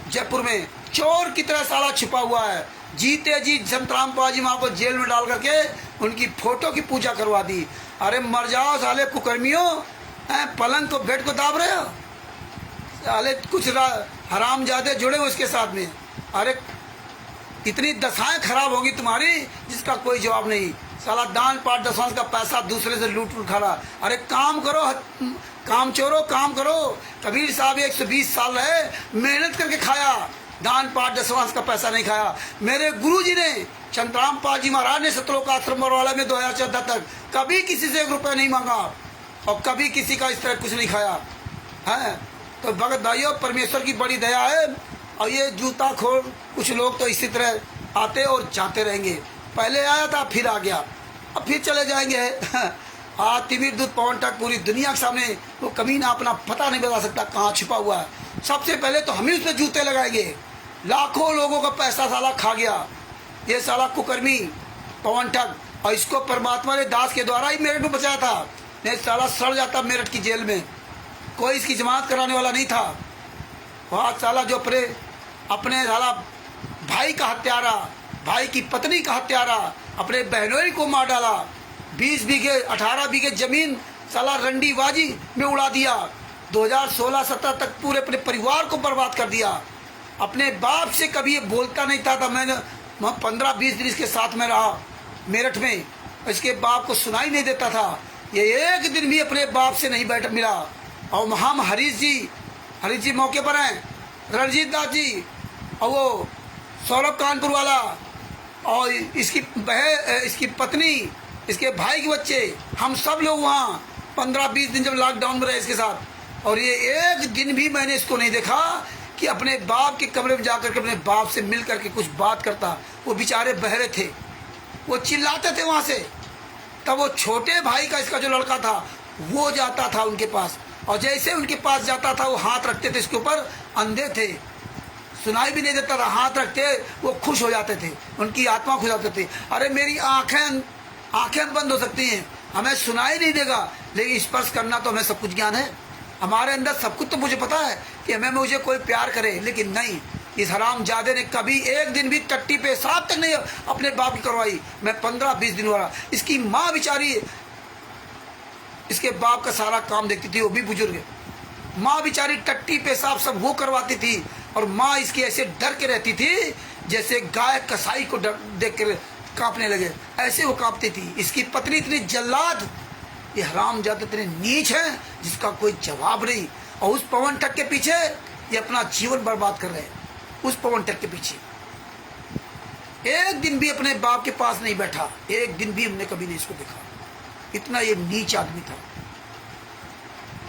[SPEAKER 1] जयपुर में चोर की तरह साला छिपा हुआ है। जीते जी संतराम पाजी माँ को जेल में डाल करके उनकी फोटो की पूजा करवा दी। अरे मर जाओ साले कुकर्मियों, पलंग को बेड को दाब रहे हो साले। कुछ हरामजादे जुड़े हो इसके साथ में। अरे इतनी दशाएं खराब होगी तुम्हारी जिसका कोई जवाब नहीं। साला दान पाठ दशवांश का पैसा दूसरे से लूट खा रहा। अरे काम करो, काम चोरो, काम करो। कबीर साहब 120 साल रहे, मेहनत करके खाया, दान पाठ दशवांश का पैसा नहीं खाया। मेरे गुरुजी ने चंद्राम पाजी महाराज ने सतलोक आश्रम बरवाला में 2014 तक कभी किसी से 1 रुपया नहीं मांगा और कभी किसी का इस तरह कुछ नहीं खाया है। तो भगत भाइयों, परमेश्वर की बड़ी दया है। और ये जूता खोर कुछ लोग तो इसी तरह आते और जाते रहेंगे। पहले आया था, फिर आ गया, अब फिर चले जाएंगे। आज तिमिर दूध पवन तक पूरी दुनिया के सामने वो कमीना अपना पता नहीं बता सकता कहाँ छिपा हुआ है। सबसे पहले तो हम ही उस पर जूते लगाएंगे। लाखों लोगों का पैसा साला खा गया ये साला कुकर्मी पवन ठग। और इसको परमात्मा ने दास के द्वारा ही मेरठ में बचाया था, नहीं साला सड़ जाता मेरठ की जेल में। कोई इसकी जमानत कराने वाला नहीं था। वहाँ साला जो अपने साला भाई का हत्यारा, भाई की पत्नी का हत्यारा, अपने बहनोई को मार डाला। 20 बीघे 18 बीघे जमीन साला रंडीबाजी में उड़ा दिया। 2016-17 तक पूरे अपने परिवार को बर्बाद कर दिया। अपने बाप से कभी ये बोलता नहीं था। मैंने 15-20 दिन इसके साथ में रहा मेरठ में, इसके बाप को सुनाई नहीं देता था। ये एक दिन भी अपने बाप से नहीं बैठ मिला। और हम हरीश जी मौके पर हैं, रणजीत दास जी और वो सौरभ कानपुर वाला और इसकी पत्नी, इसके भाई के बच्चे, हम सब लोग वहाँ 15-20 दिन जब लॉकडाउन में रहे इसके साथ। और ये एक दिन भी मैंने इसको नहीं देखा कि अपने बाप के कमरे में जाकर के अपने बाप से मिल करके कुछ बात करता। वो बेचारे बहरे थे, वो चिल्लाते थे वहाँ से। तब वो छोटे भाई का इसका जो लड़का था वो जाता था उनके पास, और जैसे उनके पास जाता था वो हाथ रखते थे इसके ऊपर। अंधे थे, सुनाई भी नहीं देता था, हाथ रखते वो खुश हो जाते थे, उनकी आत्मा खुश जाते थे। अरे मेरी आंखें बंद हो सकती हैं, हमें सुनाई नहीं देगा, लेकिन स्पर्श करना तो हमें सब कुछ ज्ञान है। हमारे अंदर सब कुछ तो मुझे पता है कि मुझे कोई प्यार करे, लेकिन नहीं, इस हरामजादे ने कभी एक दिन भी टट्टी पेशाब तक नहीं अपने बाप की करवाई। मैं 15-20 दिन हो रहा। इसकी माँ बेचारी इसके बाप का सारा काम देखती थी, वो भी बुजुर्ग है। माँ बेचारी टट्टी पेशाब सब वो करवाती थी। और माँ इसकी ऐसे डर के रहती थी जैसे गाय कसाई को देख कर कांपने लगे, ऐसे वो कांपती थी। इसकी पत्नी इतनी जल्लाद, ये हरामजादे इतने नीच हैं जिसका कोई जवाब नहीं। और उस पवन ठग के पीछे ये अपना जीवन बर्बाद कर रहे हैं। उस पवन ठग के पीछे एक दिन भी अपने बाप के पास नहीं बैठा, एक दिन भी हमने कभी नहीं इसको देखा। इतना ये नीच आदमी था।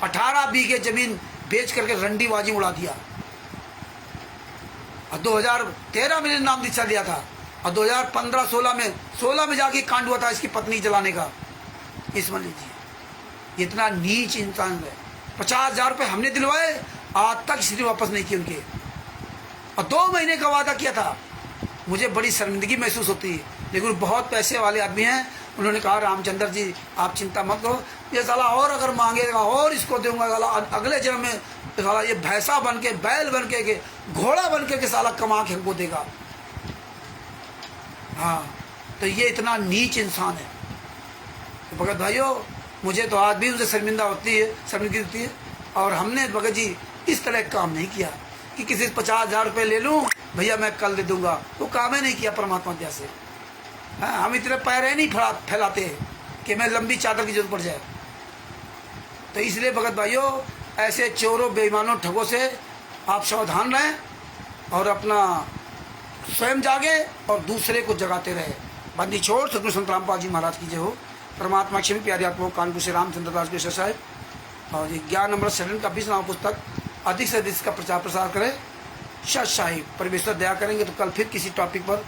[SPEAKER 1] 18 बीघे जमीन बेच करके रंडीबाजी उड़ा दिया। और 2013 में नाम दीक्षा दिया था, और 2015-16 में जाके कांड हुआ था इसकी पत्नी जलाने का। इसमें लीजिए, इतना नीच इंसान है। 50,000 रुपये हमने दिलवाए, आज तक स्थिति वापस नहीं की उनके। और 2 महीने का वादा किया था। मुझे बड़ी शर्मिंदगी महसूस होती है, लेकिन बहुत पैसे वाले आदमी हैं। उन्होंने कहा रामचंद्र जी आप चिंता मत करो, ये साला और अगर मांगेगा और इसको दूंगा, साला अगले जन्म में साला ये भैंसा बन के, बैल बन के, घोड़ा बन के साला कमा के हमको देगा। हाँ, तो ये इतना नीच इंसान है। तो भगत भाइयों, मुझे तो आज भी उनसे शर्मिंदगी होती है। और हमने भगत जी इस तरह काम नहीं किया कि किसी से 50,000 रुपये ले लूँ, भैया मैं कल दे दूंगा। वो काम ही नहीं किया परमात्मा की से। हाँ, हम इतने पैर नहीं फैलाते कि मैं लंबी चादर की जरूरत पड़ जाए। तो इसलिए भगत भाइयों, ऐसे चोरों, बेईमानों, ठगों से आप सावधान रहें और अपना स्वयं जागे और दूसरे को जगाते रहे। बंदी छोड़ सतगुरु संत रामपाल जी महाराज की जय हो। परमात्मा क्षमी प्यारी आत्मा कानपुर से रामचंद्र दास के साहब। और ये ज्ञान अमृत सदन का 20वां पुस्तक अधिक से अधिक का प्रचार प्रसार करें। शाही परमेश्वर दया करेंगे तो कल फिर किसी टॉपिक पर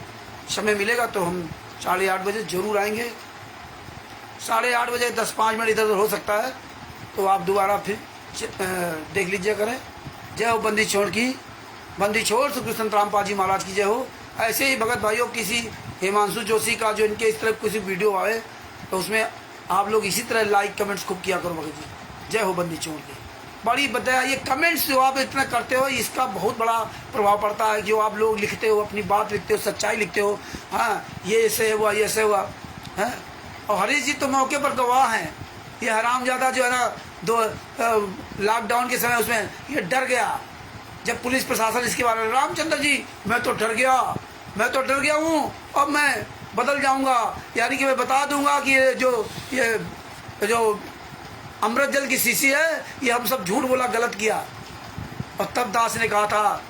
[SPEAKER 1] समय मिलेगा तो हम 8:30 बजे जरूर आएंगे। 8:30 बजे 10-5 मिनट इधर उधर हो सकता है, तो आप दोबारा फिर देख लीजिए करें। जय हो बंदी छोड़ की, बंदी छोड़ श्री कृष्ण रामपाल जी महाराज की जय हो। ऐसे ही भगत भाइयों किसी हिमांशु जोशी का जो इनके इस तरह किसी वीडियो आए तो उसमें आप लोग इसी तरह लाइक कमेंट्स खूब किया करो भगत जी। जय हो बंदी छोड़ की। बड़ी बताया ये कमेंट्स जो आप इतना करते हो इसका बहुत बड़ा प्रभाव पड़ता है। जो आप लोग लिखते हो, अपनी बात लिखते हो, सच्चाई लिखते हो, हाँ ये ऐसे हुआ, ये ऐसे हुआ है। और हरीश जी तो मौके पर गवाह हैं। ये हरामजादा जो है ना, दो लॉकडाउन के समय उसमें ये डर गया जब पुलिस प्रशासन इसके बारे में, रामचंद्र जी मैं तो डर गया हूँ, अब मैं बदल जाऊंगा, यानी कि मैं बता दूंगा कि ये जो अमृत जल की शीशी है ये हम सब झूठ बोला, गलत किया। और तब दास ने कहा था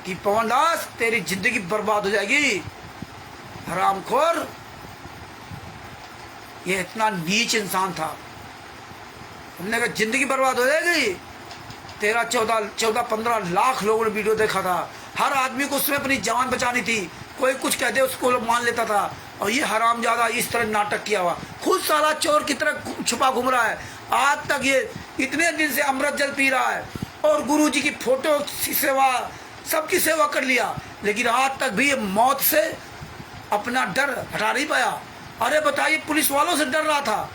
[SPEAKER 1] कि पवन दास तेरी जिंदगी बर्बाद हो जाएगी, हरामखोर। ये इतना नीच इंसान था। हमने कहा जिंदगी बर्बाद हो जाएगी। 14-15 लाख लोगों ने वीडियो देखा था। हर आदमी को उसमें अपनी जान बचानी थी, कोई कुछ कह दे उसको मान लेता था। और ये हरामजादा इस तरह नाटक किया हुआ, खुद साला चोर की तरह छुपा घूम रहा है। आज तक ये इतने दिन से अमृत जल पी रहा है और गुरु जी की फोटो की सेवा, सबकी सेवा कर लिया, लेकिन आज तक भी ये मौत से अपना डर हटा नहीं पाया। अरे बताइए, पुलिस वालों से डर रहा था,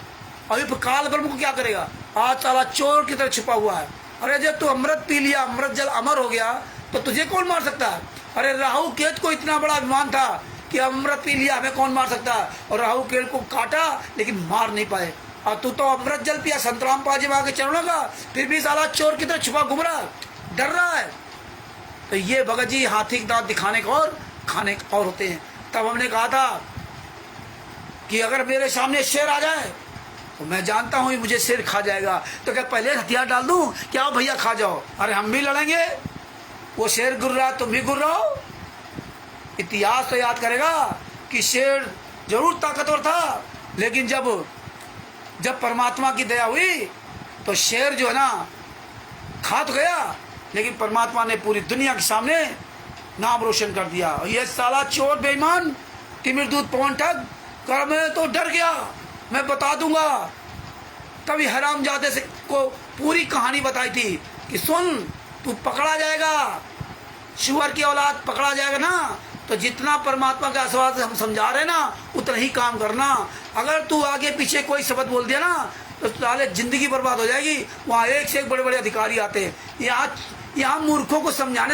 [SPEAKER 1] अभी काल ब्रह्म को क्या करेगा? आज साला चोर की तरह छुपा हुआ है। अरे जब तू अमृत पी लिया, अमृत जल अमर हो गया, तो तुझे कौन मार सकता है? अरे राहु केतु को इतना बड़ा अभिमान था कि अमृत पी लिया, हमें कौन मार सकता है? और राहु केतु को काटा लेकिन मार नहीं पाए। और तू तो अमृत जल पिया संत रामपाल जी के चरणों का, फिर भी साला चोर की तरह छुपा घूम रहा, डर रहा है। तो ये भगत जी हाथी के दांत दिखाने का और खाने का और होते हैं। तब हमने कहा था कि अगर मेरे सामने शेर आ जाए तो मैं जानता हूं मुझे शेर खा जाएगा, तो क्या पहले हथियार डाल दूं? क्या भैया खा जाओ, अरे हम भी लड़ेंगे। वो शेर गुर्र रहा, तुम भी गुर्र रहो। इतिहास तो याद करेगा कि शेर जरूर ताकतवर था, लेकिन जब परमात्मा की दया हुई तो शेर जो है ना खा तो गया, लेकिन परमात्मा ने पूरी दुनिया के सामने नाम रोशन कर दिया। और ये साला चोर बेईमान तिमिर दूध पवन ठग कर, मैं तो डर गया, मैं बता दूंगा। तभी हरामजादे से को पूरी कहानी बताई थी कि सुन, तू पकड़ा जाएगा, शुअर की औलाद पकड़ा जाएगा ना, तो जितना परमात्मा का आशीर्वाद हम समझा रहे ना उतना ही काम करना। अगर तू आगे पीछे कोई शब्द बोल दिया ना तो साले जिंदगी बर्बाद हो जाएगी। वहाँ एक से एक बड़े बड़े अधिकारी आते हैं। यहाँ मूर्खों को समझा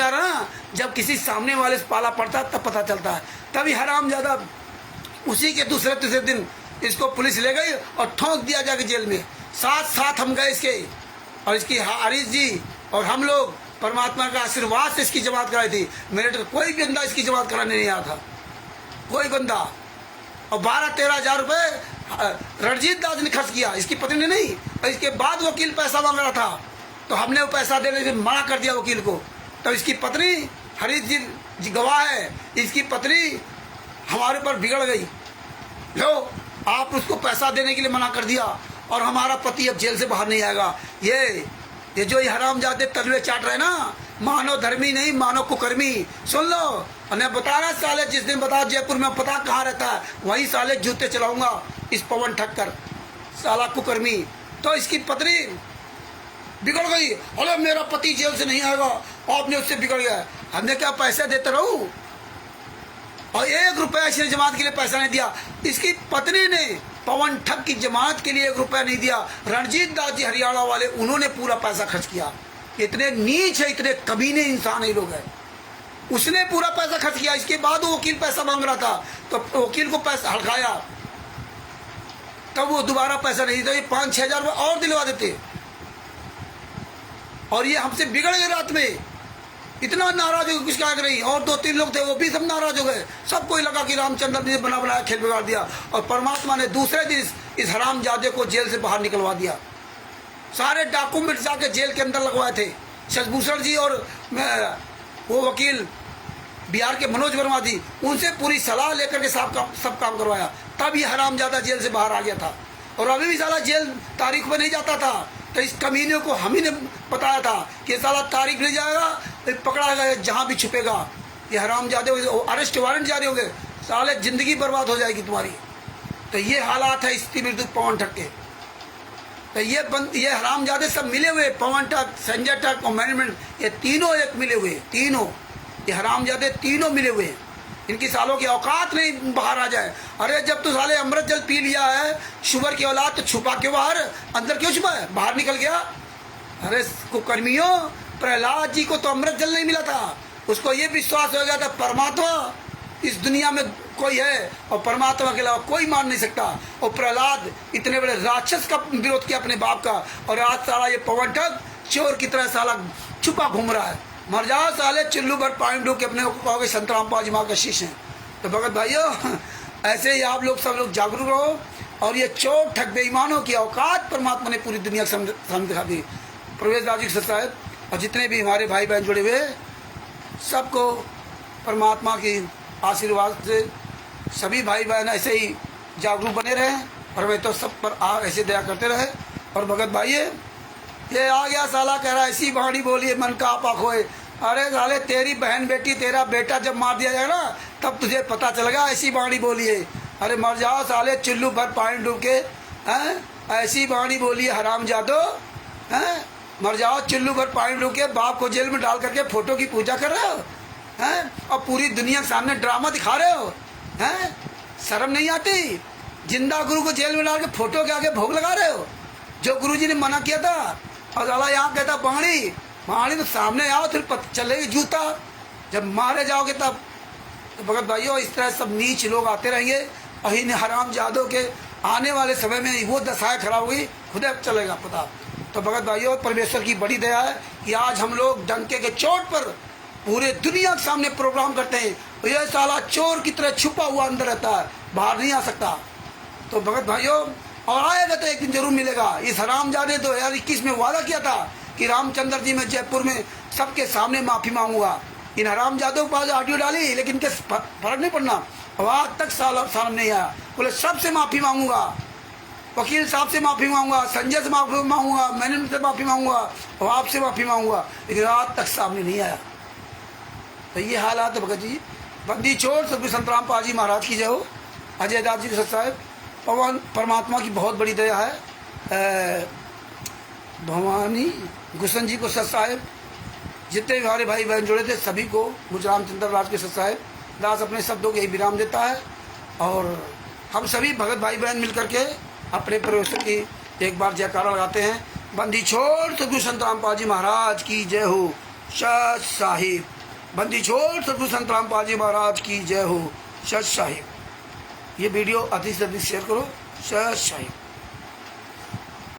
[SPEAKER 1] रहा ना, जब किसी सामने वाले से पाला पड़ता तब पता चलता है। तभी हरामजादा उसी के दूसरे तीसरे दिन इसको पुलिस ले गई और ठोक दिया जाके जेल में। साथ हम गए इसके, और इसकी हरीश जी और हम लोग परमात्मा का आशीर्वाद से इसकी जमात कराई थी। मेरे तो कोई बंदा इसकी जमात कराने नहीं आया था, कोई बंदा। और 12-13 हजार रुपये रणजीत दास ने खर्च किया, इसकी पत्नी ने नहीं। और इसके बाद वकील पैसा मांग रहा था तो हमने वो पैसा देने से मना कर दिया वकील को। तो इसकी पत्नी, हरीश जी गवाह है, इसकी पत्नी हमारे पर बिगड़ गई। लो, आप उसको पैसा देने के लिए मना कर दिया और हमारा पति अब जेल से बाहर नहीं आएगा। ये जो ये हरामजादे तलवे चाट रहे ना, मानो धर्मी नहीं, मानो कुकर्मी। सुन लो, और मैं बता रहा साले, जिस दिन बता जयपुर में पता कहाँ रहता है, वहीं साले जूते चलाऊंगा इस पवन ठक्कर, साला कुकर्मी। तो इसकी पत्नी बिगड़ गई, अरे मेरा पति जेल से नहीं आएगा, आपने उससे बिगड़ गया। हमने क्या पैसे देते रहूं? और 1 रुपया इसने जमात के लिए पैसा नहीं दिया। इसकी पत्नी ने पवन ठग की जमात के लिए 1 रुपया नहीं दिया। रणजीत दास जी हरियाणा वाले, उन्होंने पूरा पैसा खर्च किया। इतने नीच है, इतने कमीने इंसान ये लोग हैं। उसने पूरा पैसा खर्च किया। इसके बाद वो वकील पैसा मांग रहा था तो वकील को पैसा हड़काया, तब वो दोबारा पैसा नहीं दिया। ये 5-6 हजार रुपये और दिलवा देते। और ये हमसे बिगड़ गए रात में, इतना नाराज हो, कुछ क्या नहीं। और 2-3 लोग थे, वो भी सब नाराज हो गए। सबको लगा कि रामचंद्र ने बनाया खेल बिगाड़ दिया। और परमात्मा ने दूसरे दिन इस हरामजादे को जेल से बाहर निकलवा दिया। सारे डॉक्यूमेंट जाके जेल के अंदर लगवाए थे। शशभूषण जी और वो वकील बिहार के मनोज वर्मा जी, उनसे पूरी सलाह लेकर के सब काम करवाया। तब ये हरामजादा जेल से बाहर आ गया था। और अभी भी साला जेल तारीख में नहीं जाता था। तो इस कमीने को हम ही ने बताया था कि साला तारीख नहीं जाएगा, पकड़ा गया जहाँ भी छुपेगा। ये हरामजादे अरेस्ट वारंट जारी हो गए, साले जिंदगी बर्बाद हो जाएगी तुम्हारी। तो ये हालात है इस तिमिर दूध पवन ठग के। तो ये हरामजादे सब मिले हुए, पवन टक, संजय टक और मैनेजमेंट, ये तीनों एक मिले हुए, तीनों ये हरामजादे तीनों मिले हुए। इनकी सालों की औकात नहीं बाहर आ जाए। अरे जब तू साले अमृत जल पी लिया है, शुगर की औलाद, तो छुपा क्यों बाहर, अंदर क्यों छुपा है, बाहर निकल गया। अरे कुकर्मियों, प्रहलाद जी को तो अमृत जल नहीं मिला था, उसको ये विश्वास हो गया था परमात्मा इस दुनिया में कोई है और परमात्मा के अलावा कोई मान नहीं सकता। और प्रहलाद इतने बड़े राक्षस का विरोध किया अपने बाप का, और आज साला ये पवन ठग चोर की तरह साला छुपा घूम रहा है। मर जाओ साले, चिल्लू भर पानी डूब के अपने को कहोगे संतराम पाजी माँ का शीश है। तो भगत भाइयों, ऐसे ही आप लोग सब लोग जागरूक रहो, और ये चोर ठग बेईमानों की औकात परमात्मा ने पूरी दुनिया को समझ दिखा दी। प्रवेश राजी साहब और जितने भी हमारे भाई बहन जुड़े हुए, सबको परमात्मा की आशीर्वाद से सभी भाई बहन ऐसे ही जागरूक बने रहे, और वे तो सब पर ऐसे दया करते रहे। और भगत भाई ये आ गया साला कह रहा ऐसी वाणी बोली मन का आपा खोए। अरे साले, तेरी बहन बेटी, तेरा बेटा जब मार दिया जाएगा ना, तब तुझे पता चलेगा ऐसी वाणी बोली है। अरे मर जाओ साले, चिल्लू भर पानी डूब के, हैं ऐसी वाणी बोली है हरामजादो, हैं मर जाओ, चिल्लू भर पानी डूब के बाप को जेल में डाल करके फोटो की पूजा कर रहे हो, हैं और पूरी दुनिया के सामने ड्रामा दिखा रहे हो, हैं शर्म नहीं आती। जिंदा गुरु को जेल में डाल के फोटो के आगे भोग लगा रहे हो, जो गुरुजी ने मना किया था। और साला यहाँ कहता पानी तो सामने आओ, फिर चलेगी जूता, जब मारे जाओगे तब। तो भगत भाइयों, इस तरह सब नीच लोग आते रहेंगे, और इन हरामजादों के आने वाले समय में वो दशाएं खराब होगी, खुद चलेगा पता। तो भगत भाइयों, परमेश्वर की बड़ी दया है कि आज हम लोग डंके के चोट पर पूरे दुनिया के सामने प्रोग्राम करते हैं, और यह साला चोर की तरह छुपा हुआ अंदर रहता है, बाहर नहीं आ सकता। तो भगत भाइयों, और आएगा तो एक दिन जरूर मिलेगा। इस हरामजादे 2021 में वादा किया था कि रामचंद्र जी में जयपुर में सबके सामने माफ़ी मांगूंगा। इन हरामजादों के पास ऑडियो डाली, लेकिन इनके फर्क नहीं पड़ना, और आज तक सामने नहीं आया। बोले सबसे माफ़ी मांगूंगा, वकील साहब से माफ़ी मांगूंगा, संजय से माफ़ी मांगूंगा, मैनेजमेंट से माफ़ी मांगूंगा, और आपसे माफ़ी मांगूंगा, लेकिन आज तक सामने नहीं आया। तो ये हालात है भगत जी। बंदी चोर सतगुरु संतराम पाजी महाराज की जय हो। अजय दास जी के सत साहेब, पवन परमात्मा की बहुत बड़ी दया है। भवानी गुसन जी को सत साहेब, जितने भी हमारे भाई बहन जुड़े थे सभी को, मुझे रामचंद्र राज के सत साहेब। दास अपने शब्दों के ही विराम देता है, और हम सभी भगत भाई बहन मिलकर के अपने परमेश्वर की एक बार जयकारा लगाते हैं। बंदी छोड़ सतगुरु संतराम पाजी महाराज की जय हो। सत साहिब। बंदी छोड़ सतगुरु संतराम पाजी महाराज की जय हो। सत साहिब। ये वीडियो अधिक से अधिक शेयर करो। सत साहिब।